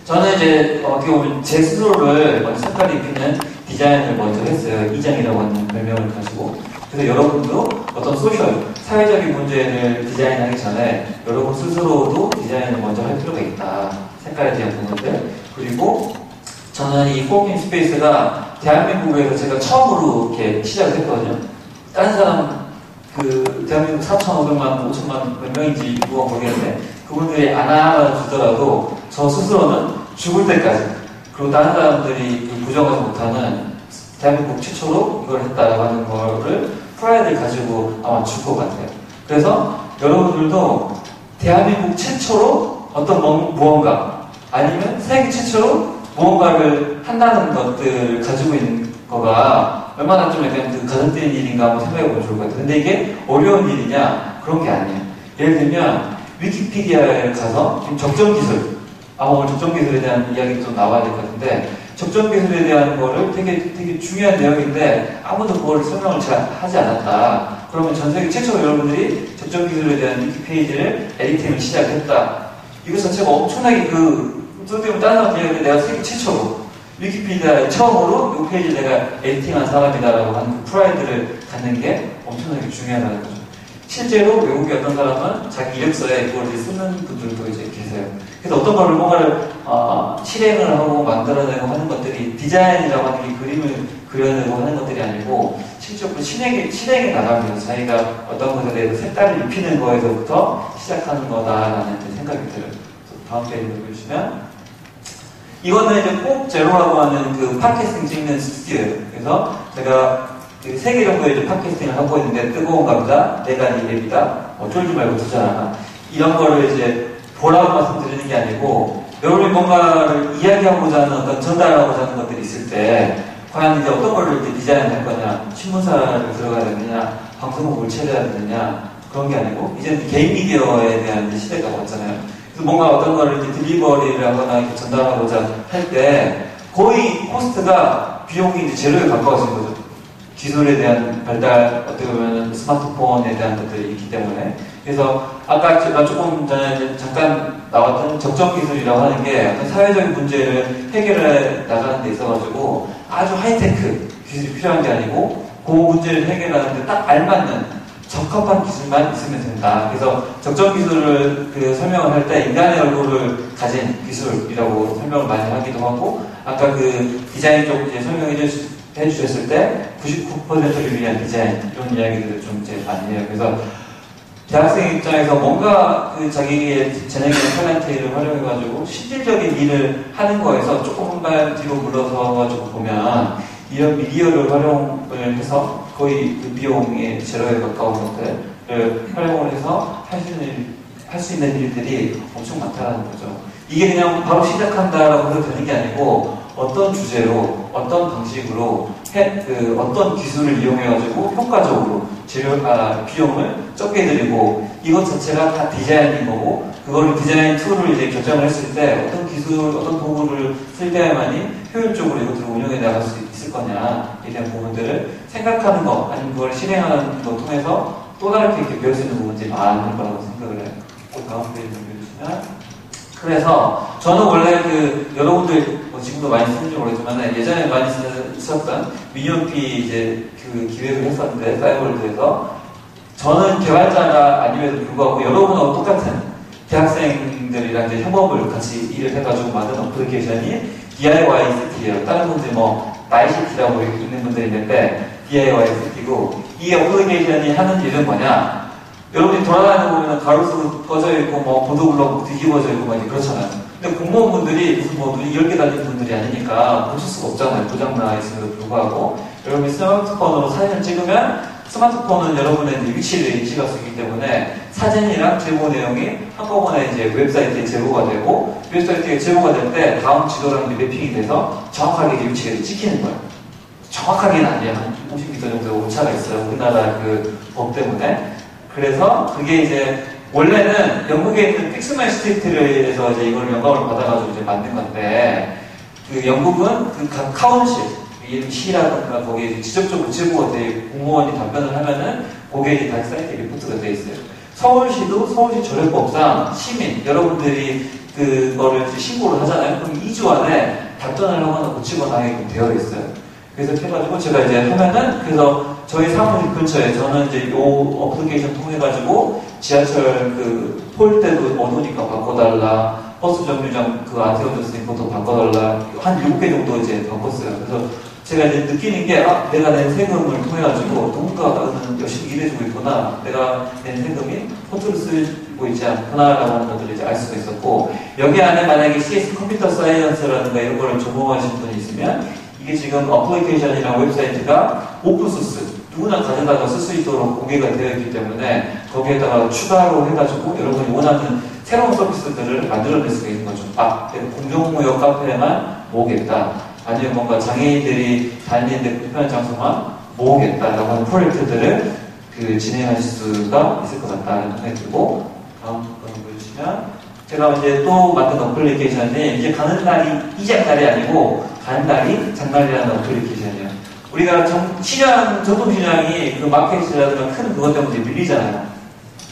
[SPEAKER 6] 저는 이제 어떻게 보면 제 스스로를 먼저 색깔 입히는 디자인을 먼저 했어요. 이장이라고 하는 별명을 가지고. 그래서 여러분도 어떤 소셜, 사회적인 문제를 디자인하기 전에 여러분 스스로도 디자인을 먼저 할 필요가 있다. 색깔에 대한 부분들. 그리고 저는 이 코워킹 스페이스가 대한민국에서 제가 처음으로 이렇게 시작을 했거든요. 다른 사람, 대한민국 4,500만, 5천만 몇 명인지 누가 모르겠는데, 그분들이 안 알아주더라도 저 스스로는 죽을 때까지, 그리고 다른 사람들이 부정하지 못하는 대한민국 최초로 이걸 했다고 하는 거를 프라이드를 가지고 아마 줄 것 같아요. 그래서 여러분들도 대한민국 최초로 어떤 무언가, 아니면 세계 최초로 무언가를 한다는 것들을 가지고 있는 거가 얼마나 좀 약간 가슴뛰는 일인가 한번 생각해보면 좋을 것 같아요. 근데 이게 어려운 일이냐? 그런 게 아니에요. 예를 들면 위키피디아에 가서 지금 적정기술, 오늘 적정기술에 대한 이야기도 좀 나와야 될 것 같은데, 적정기술에 대한 거를 되게 중요한 내용인데 아무도 그걸 설명을 잘 하지 않았다. 그러면 전 세계 최초로 여러분들이 적정기술에 대한 위키페이지를 에디팅을 시작했다. 이거 자체가 엄청나게 또 다른 사람 얘기하는데 내가 세계 최초로 위키피디아에 처음으로 이 페이지를 내가 에디팅한 사람이다라고 하는 그 프라이드를 갖는 게 엄청나게 중요하다는 거죠. 실제로 외국의 어떤 사람은 자기 이력서에 그걸 이제 쓰는 분들도 이제 계세요. 그래서 어떤 거를 뭔가를 실행을 하고 만들어내고 하는 것들이 디자인이라고 하는 게 그림을 그려내고 하는 것들이 아니고 실제로 실행에 나가면서 자기가 어떤 것에 대해서 색깔을 입히는 거에서부터 시작하는 거다라는 생각이 들어요. 다음 페이지를 보여주시면, 이거는 이제 꼭 제로라고 하는 그 팟캐스팅 찍는 스튜디오예요. 그래서 제가 3개 정도의 이제 팟캐스팅을 하고 있는데, 뜨거운 감자, 내가 네 랩이다, 쫄지 말고 두잖아. 이런 거를 이제 보라고 말씀드리는 게 아니고, 여러분이 뭔가를 이야기하고자 하는 어떤 전달하고자 하는 것들이 있을 때, 과연 이제 어떤 거를 이제 디자인할 거냐, 신문사를 들어가야 되느냐, 방송국을 차려야 되느냐, 그런 게 아니고, 이제 개인 미디어에 대한 이제 시대가 왔잖아요. 그래서 뭔가 어떤 거를 이제 딜리버리를 하거나 이렇게 전달하고자 할 때, 거의 코스트가 비용이 이제 제로에 가까워진 거죠. 기술에 대한 발달, 어떻게 보면 스마트폰에 대한 것들이 있기 때문에. 그래서 아까 제가 조금 전에 잠깐 나왔던 적정기술이라고 하는 게 어떤 사회적인 문제를 해결해 나가는 데 있어가지고 아주 하이테크 기술이 필요한 게 아니고 그 문제를 해결하는데 딱 알맞는 적합한 기술만 있으면 된다. 그래서 적정기술을 설명을 할 때 인간의 얼굴을 가진 기술이라고 설명을 많이 하기도 하고, 아까 디자인 쪽 이제 해주셨을 때 99%를 위한 디자인, 이런 이야기들을 좀 이제 많이 해요. 그래서 대학생 입장에서 뭔가 자기의 재능이나 탤런트를 활용해가지고 실질적인 일을 하는 거에서 조금 한 발 뒤로 물러서가지고 보면 이런 미디어를 활용을 해서 거의 비용의 제로에 가까운 것들을 활용을 해서 할 수 있는 일들이 엄청 많다는 거죠. 이게 그냥 바로 시작한다라고 해도 되는 게 아니고, 어떤 주제로, 어떤 방식으로, 어떤 기술을 이용해가지고 효과적으로 비용을 적게 들이고, 이것 자체가 다 디자인인 거고, 그거를 디자인 툴을 이제 결정을 했을 때 어떤 기술, 어떤 도구를 쓸 때만이 효율적으로 이것들을 운영해 나갈 수 있을 거냐에 대한 부분들을 생각하는 거, 아니면 그걸 실행하는 거 통해서 또 다르게 이렇게 배울 수 있는 부분들이 많을 거라고 생각을 해요. 꼭 다음 페이지 보여주시면. 그래서 저는 원래 여러분들 지금도 많이 쓰는지 모르겠지만 예전에 많이 있었던 미니홈피 이제 그 기획을 했었는데 싸이월드에서 저는 개발자가 아님에도 불구하고 여러분하고 똑같은 대학생들이랑 이제 협업을 같이 일을 해가지고 만든 어플리케이션이 DIY 시티예요. 다른 분들이 뭐 나이시티라고 있는 분들이 있는데 DIY 시티고 이 어플리케이션이 하는 일은 뭐냐? 여러분이 돌아다니다 보면 가로수 꺼져 있고 뭐 보도블록 뒤집어져 있고 막 이제 그렇잖아요. 근데 공무원분들이 무슨 뭐 눈이 10개 달린 분들이 아니니까 고칠 수가 없잖아요. 고장나 있음에도 불구하고 여러분이 스마트폰으로 사진을 찍으면 스마트폰은 여러분의 위치를 인식할 수 있기 때문에 사진이랑 제보 내용이 한꺼번에 이제 웹사이트에 제보가 되고 웹사이트에 제보가 될 때 다음 지도랑 매핑이 돼서 정확하게 위치가 찍히는 거예요. 정확하게는 아니에요. 한 50m 정도 오차가 있어요. 우리나라 그 법 때문에. 그래서 그게 이제 원래는 영국에 있는 픽스맨 스트리트에서 이제 이걸 영감을 받아가지고 이제 만든 건데 그 영국은 그 각 카운실 시라든가 거기에 지적적으로 제보가 돼 공무원이 답변을 하면은 거기에 이제 다시 사이트에 리포트가 돼 있어요. 서울시도 서울시 조례법상 시민 여러분들이 그거를 신고를 하잖아요. 그럼 2주 안에 답변을 하거나 고치거나 하게끔 되어 있어요. 그래서 해가지고 제가 이제 하면은 그래서 저희 사무실 근처에 저는 이제 요 어플리케이션 통해 가지고 지하철 그 폴대도 어두우니까 바꿔달라 버스 정류장 그 안 세워졌으니 그것도 바꿔달라 한 7개 정도 이제 바꿨어요. 그래서 제가 이제 느끼는 게 내가 낸 세금을 통해 가지고 누군가는 열심히 일해주고 있구나 내가 낸 세금이 포트를 쓰고 있지 않구나라고 하는 것들을 이제 알 수가 있었고 여기 안에 만약에 CS 컴퓨터 사이언스라든가 이런 거를 전공하신 분이 있으면 이게 지금 어플리케이션이랑 웹사이트가 오픈소스 누구나 가져다가 쓸 수 있도록 공개가 되어 있기 때문에 거기에다가 추가로 해가지고 여러분이 원하는 새로운 서비스들을 만들어낼 수가 있는 거죠. 공정무역 카페만 모으겠다. 아니면 뭔가 장애인들이 다니는데 불편한 장소만 모으겠다라고 하는 프로젝트들을 그 진행할 수가 있을 것 같다는 생각이 들고 다음 거 보여주시면 제가 이제 또 만든 어플리케이션이 이제 가는 날이 이장날이 아니고 가는 날이 장날이라는 어플리케이션이에요. 우리가 전통시장이 그 마켓이라든가 큰 그것 때문에 밀리잖아요.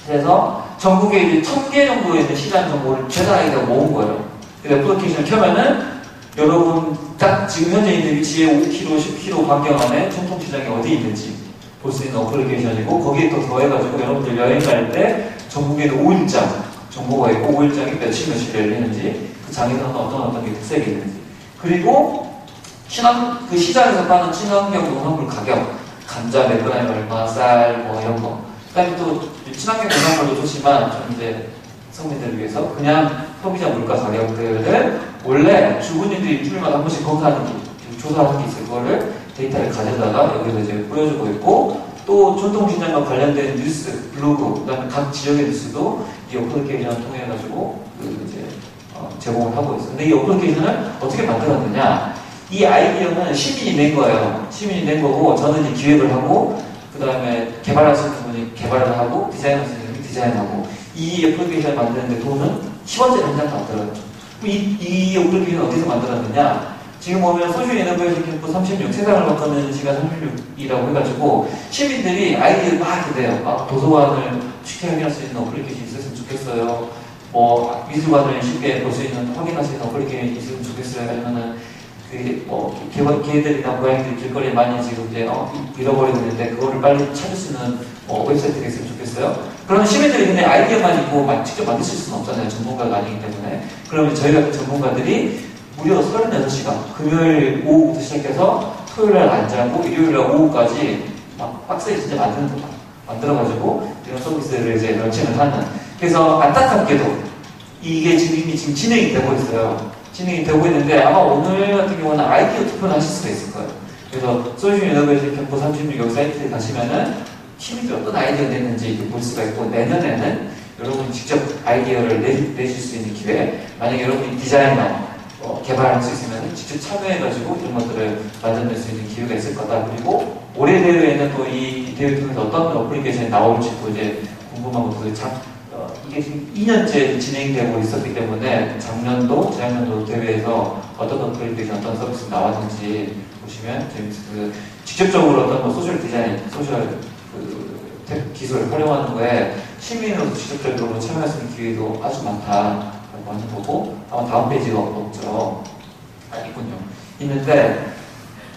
[SPEAKER 6] 그래서 전국에 이제 1000개 정도 있는 시장 정보를 최다하게 모은 거예요. 그래서 어플리케이션을 켜면은 여러분 딱 지금 현재 있는 위치에 5km, 10km 반경 안에 전통시장이 어디 있는지 볼 수 있는 어플리케이션이고 거기에 또 더해가지고 여러분들 여행 갈 때 전국에는 5일장 정보가 있고 5일장이 며칠 열리는지 그 장에서는 어떤 게 특색이 있는지 그리고 그 시장에서 파는 친환경 농산물 가격 감자 몇 그램에 얼마, 쌀 뭐 이런 거 그다음에 또 친환경 농산물도 좋지만 좀 이제 성민들을 위해서 그냥 소비자 물가 가격들을 원래 주부님들이 일주일마다 한 번씩 검사하는 조사하는 게 있어요. 그거를 데이터를 가져다가 여기서 이제 뿌려주고 있고 또 전통시장과 관련된 뉴스, 블로그, 그다음에 각 지역의 뉴스도 이 어플리케이션을 통해 가지고 이제 제공을 하고 있어요. 근데 이 어플리케이션을 어떻게 만들었느냐? 이 아이디어는 시민이 낸 거예요. 시민이 낸 거고 저는 이제 기획을 하고 그다음에 개발하시는 분이 개발을 하고 디자인하시는 분이 디자인하고 이 어플리케이션을 만드는데 돈은 10원짜리 한 장도 안 들어요. 이 어플리케이션 어디서 만들었느냐? 지금 보면 소셜 이노베이션 캠프 36, 세상을 바꾸는 시간 36이라고 해가지고 시민들이 아이디어를 막 이렇게 내요. 도서관을 쉽게 확인할 수 있는 어플리케이션이 있었으면 좋겠어요. 뭐 미술관을 쉽게 볼 수 있는 확인할 수 있는 어플리케이션이 있으면 좋겠어요. 아니면은 개들이나 고양이들이 길거리에 많이 지금 이제 잃어버리고 있는데 그거를 빨리 찾을 수 있는 웹사이트가 있으면 좋겠어요. 그러면 시민들이 그냥 아이디어만 있고 직접 만드실 수는 없잖아요. 전문가가 아니기 때문에. 그러면 저희 같은 전문가들이 무려 36시간 금요일 오후부터 시작해서 토요일날 안 자고 일요일날 오후까지 막 빡세게 진짜 만들어가지고 이런 서비스를 이제 런칭을 하는. 그래서 안타깝게도 이게 지금 진행이 되고 있어요. 진행이 되고 있는데 아마 오늘 같은 경우는 아이디어 투표를 하실 수가 있을 거예요. 그래서 소셜 이노베이션 캠프 36 여기 사이트에 가시면은 시민들이 어떤 아이디어 냈는지 볼 수가 있고 내년에는 여러분이 직접 아이디어를 내실 수 있는 기회 만약에 여러분이 디자이너 개발할 수 있으면 직접 참여해가지고 이런 것들을 만들어낼 수 있는 기회가 있을 거다. 그리고 올해 대회에는 또 이 대회 통해서 어떤 어플리케이션이 나올지 또 이제 궁금한 것들이 이게 지금 2년째 진행되고 있었기 때문에 작년도, 재작년도 대회에서 어떤 어플리케이션, 어떤 서비스 나왔는지 보시면 재밌어요. 직접적으로 어떤 소셜 디자인, 소셜 기술을 활용하는 거에 시민으로서 직접적으로 참여할 수 있는 기회도 아주 많다라고 하는 거고 아마 다음 페이지가 없죠. 있군요. 있는데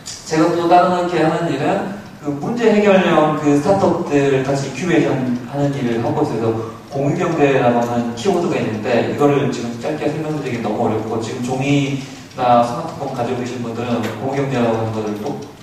[SPEAKER 6] 제가 또 다른 이렇게 하는 일은 그 문제 해결형 그 스타트업들 같이 인큐베이션 하는 일을 하고 있어서 공유경제라고 하는 키워드가 있는데 이거를 지금 짧게 설명드리기 너무 어렵고 지금 종이나 스마트폰 가지고 계신 분들은 공유경제라고 하는 것을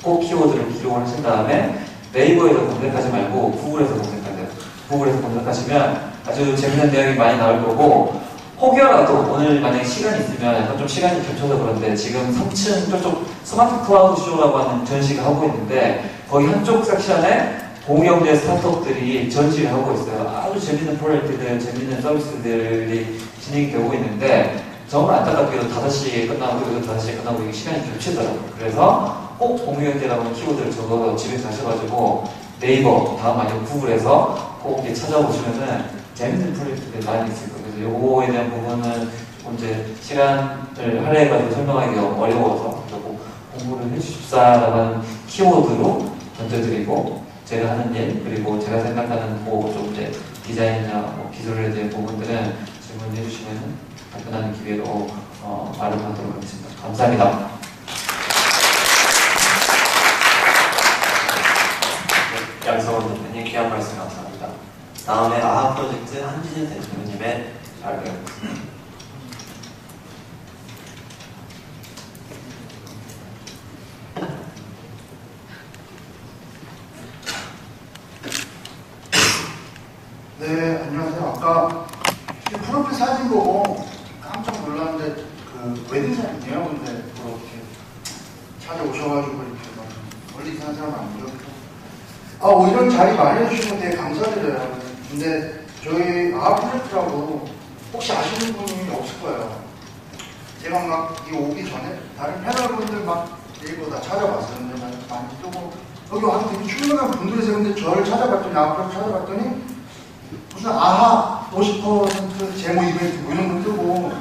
[SPEAKER 6] 꼭 키워드를 기록을 하신 다음에 네이버에서 검색하지 말고 구글에서 검색하세요. 구글에서 검색하시면 아주 재밌는 내용이 많이 나올 거고 혹여라도 오늘 만약에 시간이 있으면 약간 좀 시간이 겹쳐서 그런데 지금 3층 저쪽 스마트 클라우드 쇼라고 하는 전시가 하고 있는데 거기 한쪽 섹션에 공유경제 스타트업들이 전시를 하고 있어요. 아주 재밌는 프로젝트들, 재밌는 서비스들이 진행이 되고 있는데 정말 안타깝게도 5시에 끝나고 여기서 5시에 끝나고 이게 시간이 겹치더라고요. 그래서 꼭 공유경제라고 하는 키워드를 적어서 집에 가셔가지고 네이버 다음 아니면 구글에서 꼭 이렇게 찾아보시면은 재밌는 프로젝트들이 많이 있을 거예요. 그래서 요거에 대한 부분은 이제 시간을 할애해가지고 설명하기 어려워서 꼭 공부를 해주십사라고 하는 키워드로 던져드리고 제가 하는 일 그리고 제가 생각하는 좀 이제 디자인이나 기술에 대한 부분들은 질문해 주시면 답변하는 기회로 마련하도록 하겠습니다. 감사합니다.
[SPEAKER 1] 양성원 대표님 귀한 말씀 감사합니다. 다음에 아하 프로젝트 한진희 대표님의 발표입니다.
[SPEAKER 4] 네, 안녕하세요. 아까 프로필 사진 보고 깜짝 놀랐는데 그 웨딩 사진이에요. 근데 그렇게 찾아오셔가지고 이렇게 막 멀리 사는 사람 아니죠. 이런 자리 마련해 주시면 되게 감사드려요. 근데 저희 아하 프로젝트라고 혹시 아시는 분이 없을 거예요. 제가 막 이 오기 전에 다른 패널분들 막 네이버 다 찾아봤었는데 많이 뜨고 여기 와서 되게 출연한 분들이세요. 근데 저를 찾아봤더니 아하 프로젝트 찾아봤더니 무슨 아하 50% 제모 이벤트 뭐 이런 거 뜨고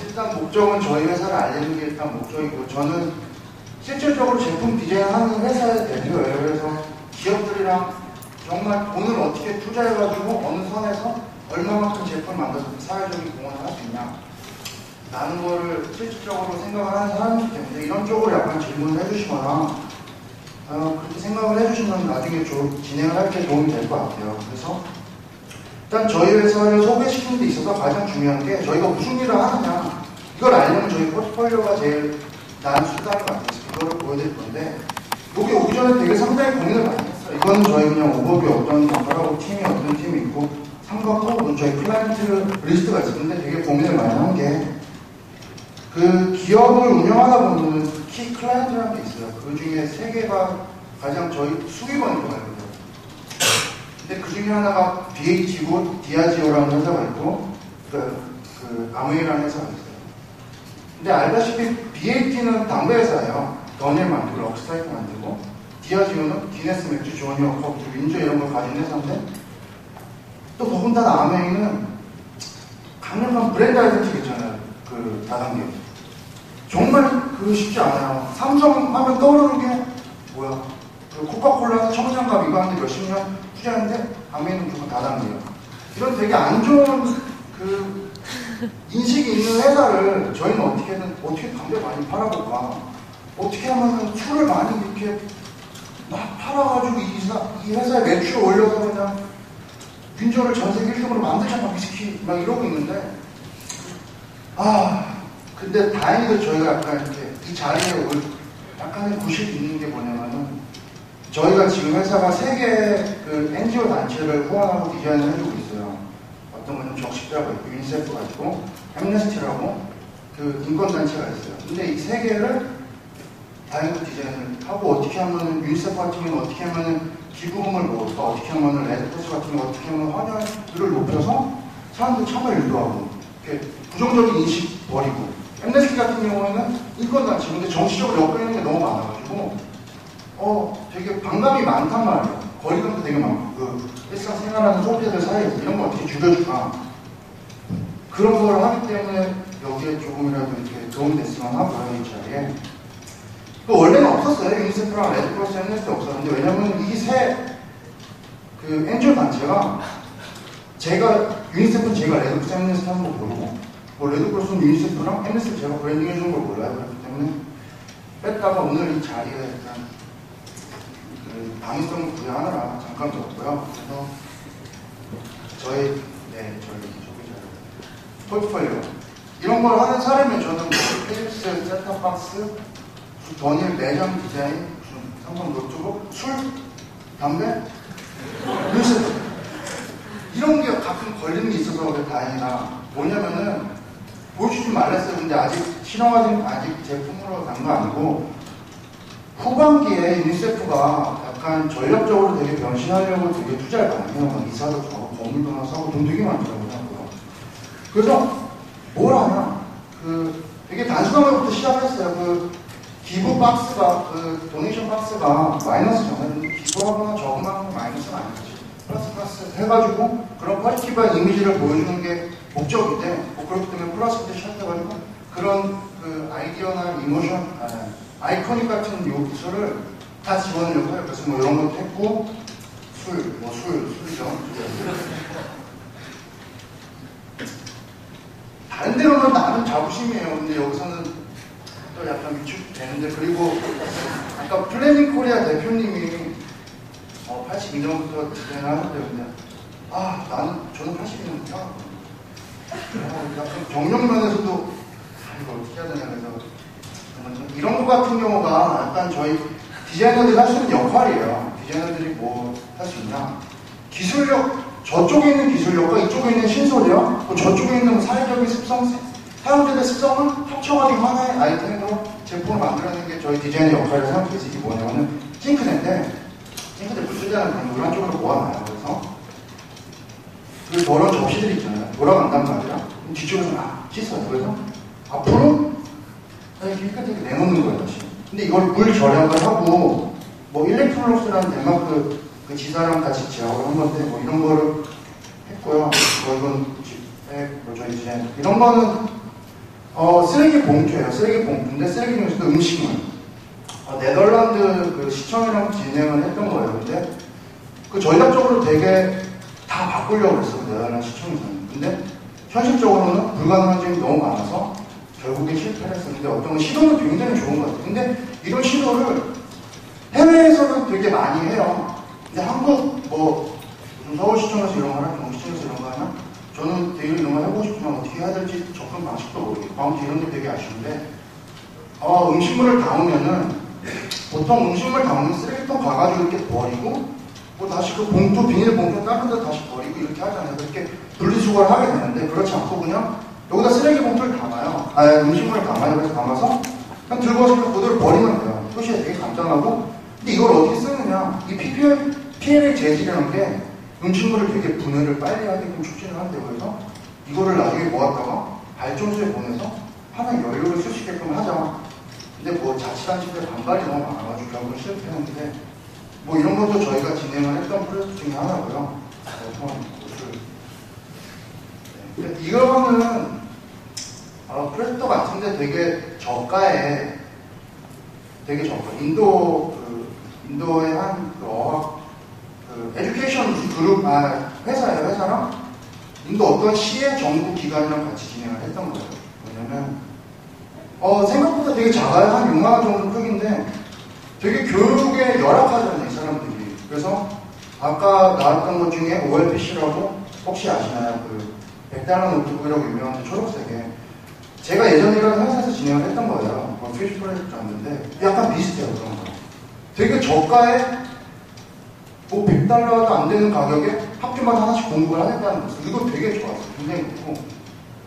[SPEAKER 4] 일단 목적은 저희 회사를 알리는 게 일단 목적이고 저는 실질적으로 제품 디자인하는 회사의 대표예요. 그래서 기업들이랑 정말 돈을 어떻게 투자해가지고 어느 선에서 얼마만큼 제품을 만들어서 사회적인 공헌을 할 수 있냐 라는 거를 실질적으로 생각을 하는 사람이기 때문에 이런 쪽으로 약간 질문을 해주시거나 그렇게 생각을 해주시면 나중에 진행을 할 때 도움이 될 것 같아요. 그래서 일단 저희 회사를 소개시키는 데 있어서 가장 중요한 게 저희가 무슨 일을 하느냐 이걸 알려면 저희 포트폴리오가 제일 나은 수단인 것 같아요. 그거를 보여드릴 건데 여기 오기 전에 되게 상당히 고민을 많이 했어요. 이거는 저희 그냥 오버뷰 어떤 역할하고 팀이 어떤 팀이 있고 삼각하고 저희 클라이언트 리스트가 있었는데 되게 고민을 많이 한 게 그 기업을 운영하다 보면 키 클라이언트라는 게 있어요. 그 중에 3개가 가장 저희 수익원인 거예요. 근데 그 중에 하나가 BH고 디아지오라는 회사가 있고 그 아무이라는 회사가 있어요. 근데 알다시피 BAT는 담배 회사예요. 더닐 만들고 럭스타이프 만들고 디아지오는 기네스 맥주, 조니어, 커피, 윈저 이런 걸 가진 회사인데 또 더군다나 아메이는 강력한 브랜드 아이덴티티 있잖아요. 그 다단계 정말 쉽지 않아요. 삼성 하면 떠오르는 게 뭐야? 그 코카콜라는 청량감 이거 하는데 몇십 년 투자했는데 아메이는 무조건 다단계예요. 이런 되게 안 좋은 그 인식이 있는 회사를 저희는 어떻게 담배 많이 팔아볼까? 어떻게 하면 술을 많이 이렇게 막 팔아가지고 이 회사의 매출을 올려서 그냥 윈저를 전 세계 1등으로 만들잖아, 위스키 막 이러고 있는데 근데 다행히도 저희가 약간 이렇게 이 자리에 약간의 구실이 있는 게 뭐냐면은 저희가 지금 회사가 3개의 그 NGO 단체를 후원하고 디자인을 해주고 있어요. 어떤 거는 적십자가 있고 유니세프가 있고 엠네스티라고 그 인권단체가 있어요. 근데 이 3개를 다행히도 디자인을 하고 어떻게 하면 유니세프 같은 경우는 어떻게 하면 기부금을 모을까 어떻게 하면 레드크로스 같은 경우 어떻게 하면 환율을 높여서 사람들 참여를 유도하고 이렇게 부정적인 인식 버리고 엠네스티 같은 경우에는 인권단체 근데 정치적으로 엮여있는 게 너무 많아가지고 되게 반감이 많단 말이에요. 거리감도 되게 많고 그 일상생활하는 소비자들 사이에서 이런 거 어떻게 줄여줄까 그런 걸 하기 때문에 여기에 조금이라도 이렇게 도움이 됐으면 하고요. 이 자리에 원래는 없었어요. 유니세프랑 레드크로스 엠네스티 없었는데 왜냐면 이 그 엔지오 단체가 제가 유니세프는 제가 레드크로스 엠네스티 하는 거 보고
[SPEAKER 7] 뭐 레드크로스 유니세프랑 MSF 제가 브랜딩 해주는 걸 몰라요. 그렇기 때문에 뺐다가 오늘 이 자리에 일단 그 방위성을 부여하느라 잠깐 뒀고요. 그래서 저희 포트폴리오 이런 걸 하는 사람이 저는 뭐 필립스 셋탑박스, 더닐 매장 디자인, 삼성 노트북, 술, 담배, 뉴스 이런 게 가끔 걸리는 게 있어서 다행이다. 뭐냐면은 보여주지 말랬어요. 근데 아직 실용화된 아직 제품으로 간 거 아니고 후반기에 유니세프가 약간 전략적으로 되게 변신하려고 되게 투자를 많이 해요. 막 이사도 사고 건물도 하나 사고 돈 되게 많더라고요. 그래서 뭘 하냐? 그 되게 단순한 것부터 시작했어요. 그 기부 박스가 그 도네이션 박스가 마이너스잖아요. 기부하거나 저금하거나 마이너스는 아니지. 플러스 해가지고 그런 퀄리티한 이미지를 보여주는 게 목적인데 뭐 그렇기 때문에 플러스부터 시작해가지고 그런 그 아이디어나 이모션, 아이코닉 같은 요 기술을 다 집어넣으려고 해요. 그래서 뭐 이런 것도 했고 술이죠. 다른 데로는 나는 자부심이에요. 근데 여기서는 또 약간 위축되는데 그리고 아까 플래닝 코리아 대표님이 82년부터 진행하는데 근데 저는 82년부터 약간 경력면에서도 이거 어떻게 해야 되냐 그래서 이런 것 같은 경우가 약간 저희 디자이너들이 할 수 있는 역할이에요. 디자이너들이 뭐 할 수 있냐 기술력 저쪽에 있는 기술력과 이쪽에 있는 신소리와 저쪽에 있는 사회적인 습성, 사용자의 습성을 합쳐가지고 하나의 아이템으로 제품을 만들어내는 게 저희 디자인의 역할을 생각해서 이게 뭐냐면은 싱크대인데 싱크대 물 쓰자는 그런 걸 한쪽으로 모아놔요. 그래서 그 저런 접시들이 있잖아요. 돌아간단 말이야. 뒤쪽에서 씻어요. 그래서 앞으로 싱크대에 내놓는 거예요. 다시. 근데 이걸 물 절약을 하고 뭐 일렉트로닉스라는 덴마크 그 지사랑 같이 제작을 한 건데 뭐 이런 거를 했고요. 뭐 이건 뭐 저희 디자인 이런 거는 쓰레기 봉투예요. 쓰레기 봉투인데 쓰레기 중에서도 음식물. 네덜란드 그 시청이랑 진행을 했던 거예요. 근데 그 전략적으로 되게 다 바꾸려고 했어요. 네덜란드 시청에서는. 근데 현실적으로는 불가능한 점이 너무 많아서 결국에 실패를 했었는데 어떤 건 시도는 굉장히 좋은 것 같아요. 근데 이런 시도를 해외에서는 되게 많이 해요. 근데 한국 서울시청에서 이런 거 하나, 경기시청에서 이런 거 하나 저는 되게 이런 거 해보고 싶지만 어떻게 해야 될지 접근 방식도 모르겠고 아무튼 이런 게 되게 아쉬운데 음식물을 담으면은 보통 음식물 담으면 쓰레기통 가가지고 이렇게 버리고 뭐 다시 그 봉투, 비닐 봉투 다른 데 다시 버리고 이렇게 하잖아요. 그렇게 분리수거를 하게 되는데 그렇지 않고 그냥 여기다 쓰레기 봉투를 담아요. 음식물을 담아요. 그래서 담아서 그냥 들고 와서 그대로 버리면 돼요. 표시가 되게 간단하고 근데 이걸 어떻게 쓰느냐 이 PLA 재질이라는 게 음식물을 되게 분해를 빨리 하게끔 촉진을 한대요. 그래서 이거를 나중에 모았다가 발전소에 보내서 하나의 연료를 쓸 수 있게끔 하자. 근데 뭐 자치단체들 반발이 너무 많아가지고 결국은 실패했는데 뭐 이런 것도 저희가 진행을 했던 프로젝트 중에 하나고요. 이거는 프로젝터 같은데 되게 저가에 되게 저가 인도의 한 어학 에듀케이션 그룹 회사예요. 회사랑 인도 어떤 시의 정부 기관이랑 같이 진행을 했던 거예요. 왜냐면 생각보다 되게 작아요. 한 6만 원 정도 크기인데 되게 교육에 열악하잖아요. 이 사람들이. 그래서 아까 나왔던 것 중에 OLPC라고 혹시 아시나요? 그 $100 노트북이라고 유명한 초록색에 제가 예전에 일하는 회사에서 진행을 했던 거예요. 퓨지 프로젝트 왔는데 약간 비슷해요. 그런 거. 되게 저가에 뭐 $100도 안 되는 가격에 학교마다 하나씩 공부를 하겠다는 거죠. 이거 되게 좋았어요. 굉장히 좋고.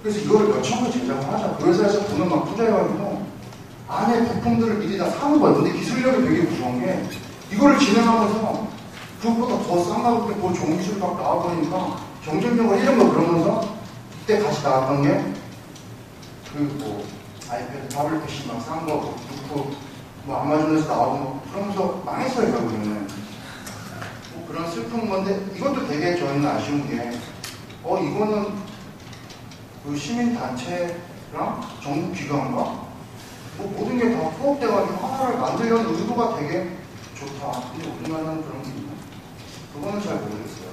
[SPEAKER 7] 그래서 이거를 몇천 개 제작을 하자. 그 회사에서 돈을 막 투자해가지고 안에 부품들을 미리 다 사는 거예요. 근데 기술력이 되게 무서운 게 이거를 진행하면서 그것보다 더 싼가 보게 더 좋은 기술이 막 나와버리니까 경쟁력을 이런 거 그러면서 그때 같이 나왔던 게 아이패드 타블렛 PC 막 싼 거 넣고 뭐 아마존에서 나오고 그러면서 망했어요. 결국에는. 그런 슬픈 건데 이것도 되게 저희는 아쉬운 게 이거는 그 시민단체랑 정부기관과 뭐 모든 게 다 포함돼가지고 하나를 만들려는 의도가 되게 좋다. 근데 우리나라는 그런 게 있나? 그거는 잘 모르겠어요.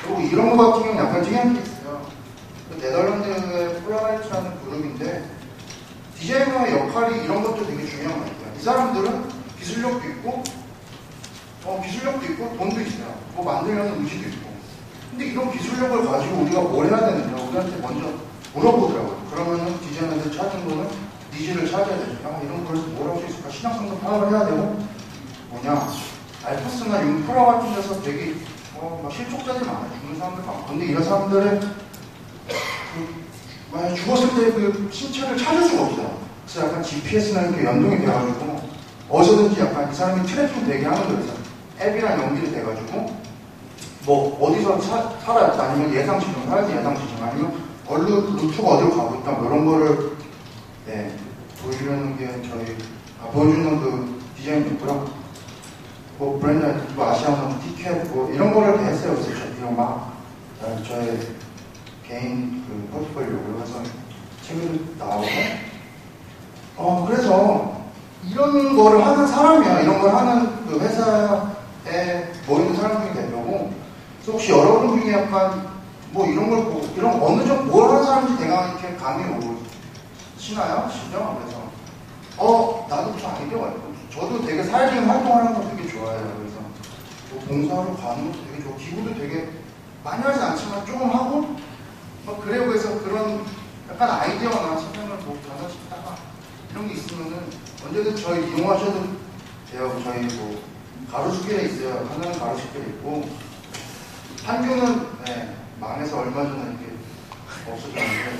[SPEAKER 7] 그리고 이런 거 같은 경우는 약간 특이한 게 있어요. 그 네덜란드의 폴라라이트라는 그룹인데 디자이너의 역할이 이런 것도 되게 중요한 것 같아요. 이 사람들은 기술력도 있고 돈도 있어요. 뭐 만들려는 의지도 있고. 근데 이런 기술력을 가지고 우리가 뭘 해야 되느냐 우리한테 먼저 물어보더라고요. 그러면은 디자이너들 찾은 거는 니즈를 찾아야 되니까 이런 걸 뭘 할 수 있을까? 시장성도 파악을 해야 되고 뭐냐 알파스나 융프라 같은 데서 되게 막 실족자들이 많아요. 죽는 사람들 많고. 근데 이런 사람들은 만약 죽었을 때 그 신체를 찾을 수가 없어요. 그래서 약간 GPS나 이렇게 연동이 돼가지고 어디서든지 약간 이 사람이 트래킹 되게 하는 거예요. 앱이랑 연결이 돼가지고 뭐 어디서 살아요? 아니면 예상 지점 살아야지 예상 지점 아니면 루트가 어디로 가고 있다 뭐 이런 거를 보여주는 게 저희 보여주는 그 디자인 있고요. 뭐 브랜드 뭐 아시아나 티켓 뭐 이런 거를 다 했어요. 그래서 이런 막 저의 개인 그 포트폴리오로 해서 책을 나오고 그래서 이런 거를 하는 사람이야. 이런 걸 하는 그 회사에 모이는 사람 중에 대표고. 그래서 혹시 여러분 중에 약간 뭐 이런 걸 보고 이런 어느 정도 뭘 하는 사람인지 대강 이렇게 감이 오시나요? 시죠? 그래서 나도 좀 아이디어가 있고 저도 되게 사회적인 활동하는 거 되게 좋아해요. 그래서 뭐 봉사하러 가는 것도 되게 좋고 기구도 되게 많이 하진 않지만 조금 하고 그래요. 그래서 그런 약간 아이디어나 생각을 뭐 전화시키다가 이런 게 있으면은 언제든 저희 이용하셔도 돼요. 저희 뭐 가로수길에 있어요. 하나는 가로수길에 있고 한교는 망해서 얼마 전에 이렇게 없어졌는데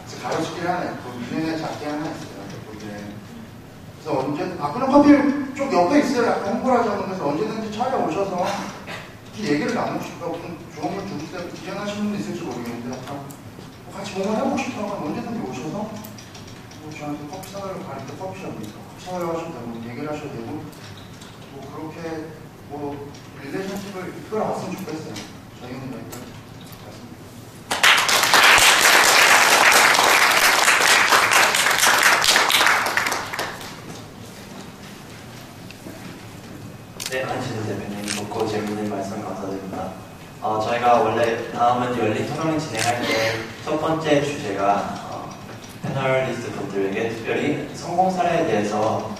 [SPEAKER 7] 그래서 가로수길에 하나 있고 미래에 작게 하나 있어요. 그래서 언제 그런 커피 쪽 옆에 있어요. 약간 홍보를 하자는 그래서 언제든지 찾아오셔서 얘기를 나누시고 무슨 좋은 걸 주실 때 디자인하시는 분도 있을지 모르겠는데 약간 같이 뭔가 해보고 싶다면 언제든지 오셔서 뭐 저한테 커피 사달라고 가릴 때 커피숍이니까 커피 사달라고 하셔도 되고 얘기를 하셔도 되고 뭐 그렇게 뭐 릴레이션십을 이끌어왔으면 좋겠어요. 저희는 여기까지 말씀드립니다.
[SPEAKER 1] 네, 안진우 대표님 좋고 재밌는 말씀 감사드립니다. 저희가 원래 다음은 열린 토론을 진행할 때 첫 번째 주제가 패널리스트 분들에게 특별히 성공 사례에 대해서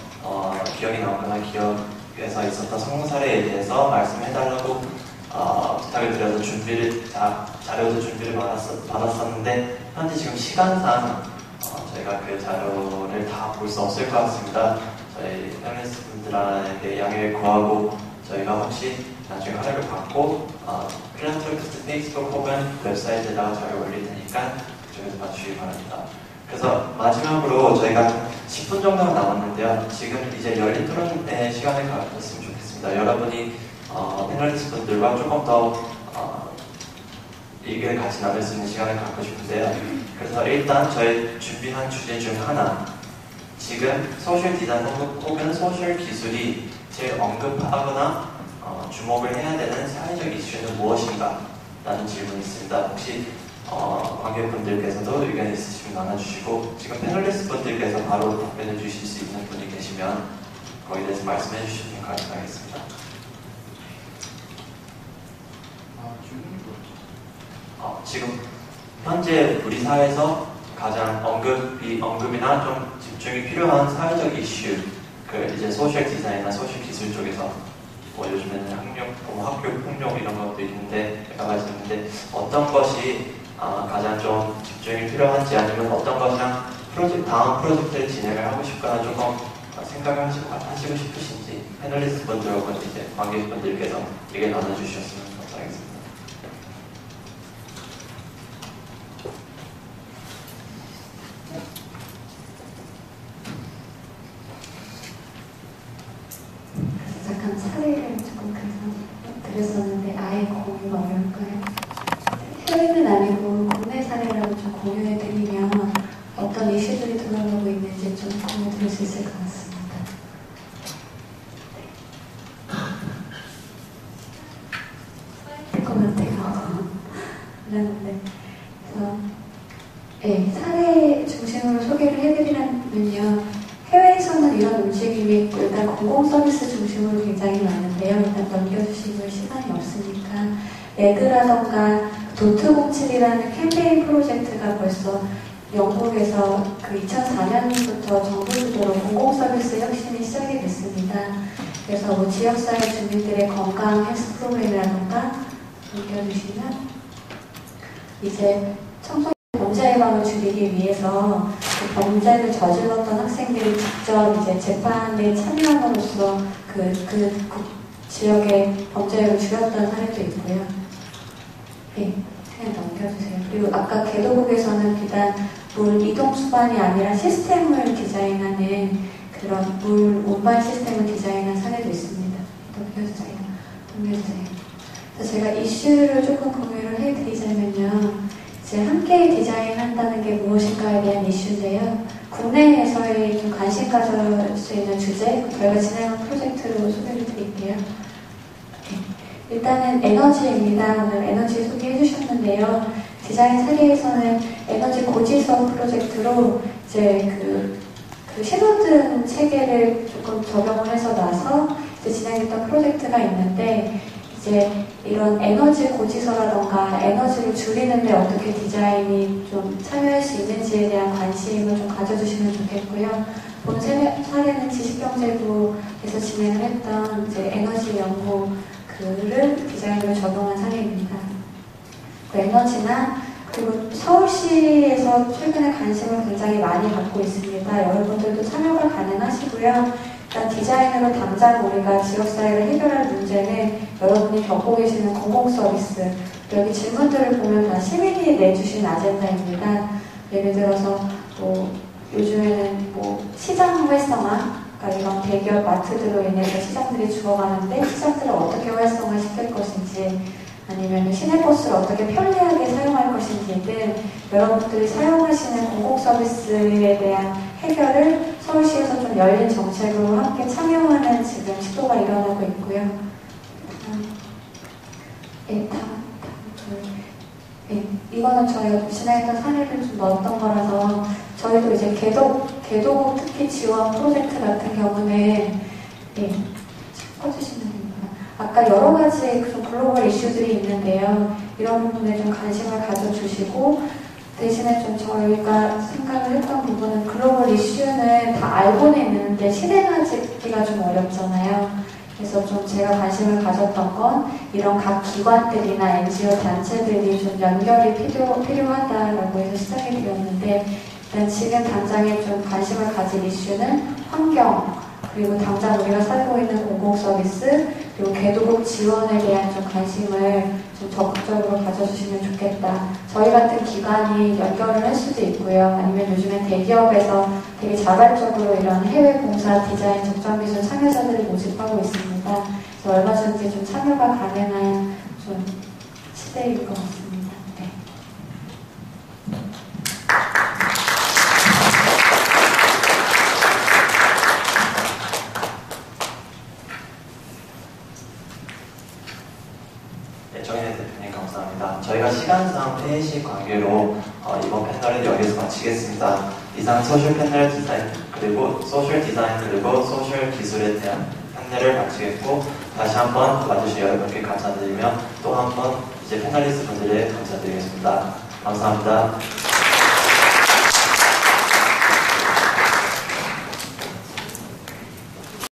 [SPEAKER 1] 기억이 나거나 기억에서 있었던 성공 사례에 대해서 말씀해달라고 부탁을 드려서 자료도 준비를 받았었는데 현재 지금 시간상 저희가 그 자료를 다 볼 수 없을 것 같습니다. 저희 패널리스트 분들에게 양해를 구하고 저희가 혹시 나중에 허락을 받고 필란트로피스트 페이스북 혹은 웹사이트에다가 자료 올릴 테니까 그쪽에서 봐주시기 바랍니다. 그래서 마지막으로 저희가 10분 정도가 남았는데요. 지금 이제 열린 토론의 시간을 가졌으면 좋겠습니다. 여러분이 패널리스트 분들과 조금 더 얘기를 같이 나눌 수 있는 시간을 갖고 싶은데요. 그래서 일단 저희 준비한 주제 중 하나, 지금 소셜 디자인 혹은 소셜 기술이 제일 언급하거나 주목을 해야 되는 사회적 이슈는 무엇인가? 라는 질문이 있습니다. 혹시 관객분들께서도 의견 있으시면 나눠주시고 지금 패널리스트 분들께서 바로 답변해 주실 수 있는 분이 계시면 거기에 대해서 말씀해 주시면 감사하겠습니다. 지금 현재 우리 사회에서 가장 언급이나 좀 집중이 필요한 사회적 이슈, 이제 소셜 디자인이나 소셜 기술 쪽에서 뭐 요즘에는 학교 폭력 이런 것도 있는데 여러 가지 있는데 어떤 것이 가장 좀 집중이 필요한지 아니면 어떤 것이랑 다음 프로젝트를 진행을 하고 싶거나 조금 생각을 하시고 싶으신지 패널리스트 분들하고 이제 관객분들께서 얘기 나눠주셨으면 감사하겠습니다.
[SPEAKER 2] 잠깐 사례를 조금 드렸었는데 아예 공유가 어려울까요? 해외는 아니고 국내 사례라고 좀 공유해드리면 어떤 이슈들이 돌아가고 있는지 좀 공유드릴 수 있을 것 같습니다. 될 것 같아요. 그랬는데 그래서 사례 중심으로 소개를 해드리려면요. 해외에서는 이런 움직임이 있고 일단 공공 서비스 중심으로 굉장히 많은데요. 일단 넘겨주시면 시간이 없으니까 레드라던가 도트07이라는 캠페인 프로젝트가 벌써 영국에서 그 2004년부터 정부 주도로 공공서비스 혁신이 시작이 됐습니다. 그래서 뭐 지역사회 주민들의 건강 헬스 프로그램이라던가 넘겨주시면 이제 청소년 범죄 예방을 줄이기 위해서 그 범죄를 저질렀던 학생들이 직접 이제 재판에 참여함으로써 그 지역의 범죄를 줄였던 사례도 있고요. 네, 그냥 넘겨주세요. 그리고 아까 개도국에서는 비단 물 이동 수반이 아니라 시스템을 디자인하는 그런 물 운반 시스템을 디자인한 사례도 있습니다. 넘겨주세요. 그래서 제가 이슈를 조금 공유를 해드리자면요. 이제 함께 디자인한다는 게 무엇인가에 대한 이슈인데요. 국내에서의 좀 관심 가질 수 있는 주제, 저희가 진행한 프로젝트로 소개를 드릴게요. 일단은 에너지입니다. 오늘 에너지 소개해 주셨는데요. 디자인 사례에서는 에너지 고지서 프로젝트로 이제 그 신호등 체계를 조금 적용을 해서 나서 이제 진행했던 프로젝트가 있는데 이제 이런 에너지 고지서라던가 에너지를 줄이는데 어떻게 디자인이 좀 참여할 수 있는지에 대한 관심을 좀 가져주시면 좋겠고요. 본 사례는 지식경제부에서 진행을 했던 이제 에너지 연구 를 디자인으로 적용한 사례입니다. 그 에너지나 그리고 서울시에서 최근에 관심을 굉장히 많이 갖고 있습니다. 여러분들도 참여가 가능하시고요. 일단 디자인으로 당장 우리가 지역사회를 해결할 문제는 여러분이 겪고 계시는 공공서비스, 여기 질문들을 보면 다 시민이 내주신 아젠다입니다. 예를 들어서 뭐 요즘에는 뭐 시장 활성화, 그러니까 이런 대기업 마트들로 인해서 시장들이 죽어가는데 시장들을 어떻게 활성화시킬 것인지 아니면 시내버스를 어떻게 편리하게 사용할 것인지 등 여러분들이 사용하시는 공공서비스에 대한 해결을 서울시에서 좀 열린 정책으로 함께 참여하는 지금 시도가 일어나고 있고요. 이거는 저희가 진행했던 사례를 좀 넣었던 거라서 저희도 이제 개도국 특히 지원 프로젝트 같은 경우는 꺼주시면 됩니다. 아까 여러 가지 좀 글로벌 이슈들이 있는데요. 이런 부분에 좀 관심을 가져주시고 대신에 좀 저희가 생각을 했던 부분은 글로벌 이슈는 다 알고는 있는데 실행하기가 좀 어렵잖아요. 그래서 좀 제가 관심을 가졌던 건 이런 각 기관들이나 NGO 단체들이 좀 연결이 필요하다라고 해서 시작이 되었는데 일단 지금 당장에 좀 관심을 가질 이슈는 환경, 그리고 당장 우리가 살고 있는 공공서비스, 그리고 개도국 지원에 대한 좀 관심을 좀 적극적으로 가져주시면 좋겠다. 저희 같은 기관이 연결을 할 수도 있고요. 아니면 요즘엔 대기업에서 되게 자발적으로 이런 해외 공사, 디자인, 적정기술 참여자들을 모집하고 있습니다. 그래서 얼마든지 좀 참여가 가능한 좀 시대일 것 같습니다. 네.
[SPEAKER 1] 정인혜 대표님 감사합니다. 저희가 시간상 회의시 관계로 이번 패널을 여기서 마치겠습니다. 이상 소셜 패널 디자인 그리고 소셜 기술에 대한 패널을 마치겠고 다시 한번 와주신 여러분께 감사드리며 또 한번 이제 패널리스트 분들에 감사드리겠습니다. 감사합니다.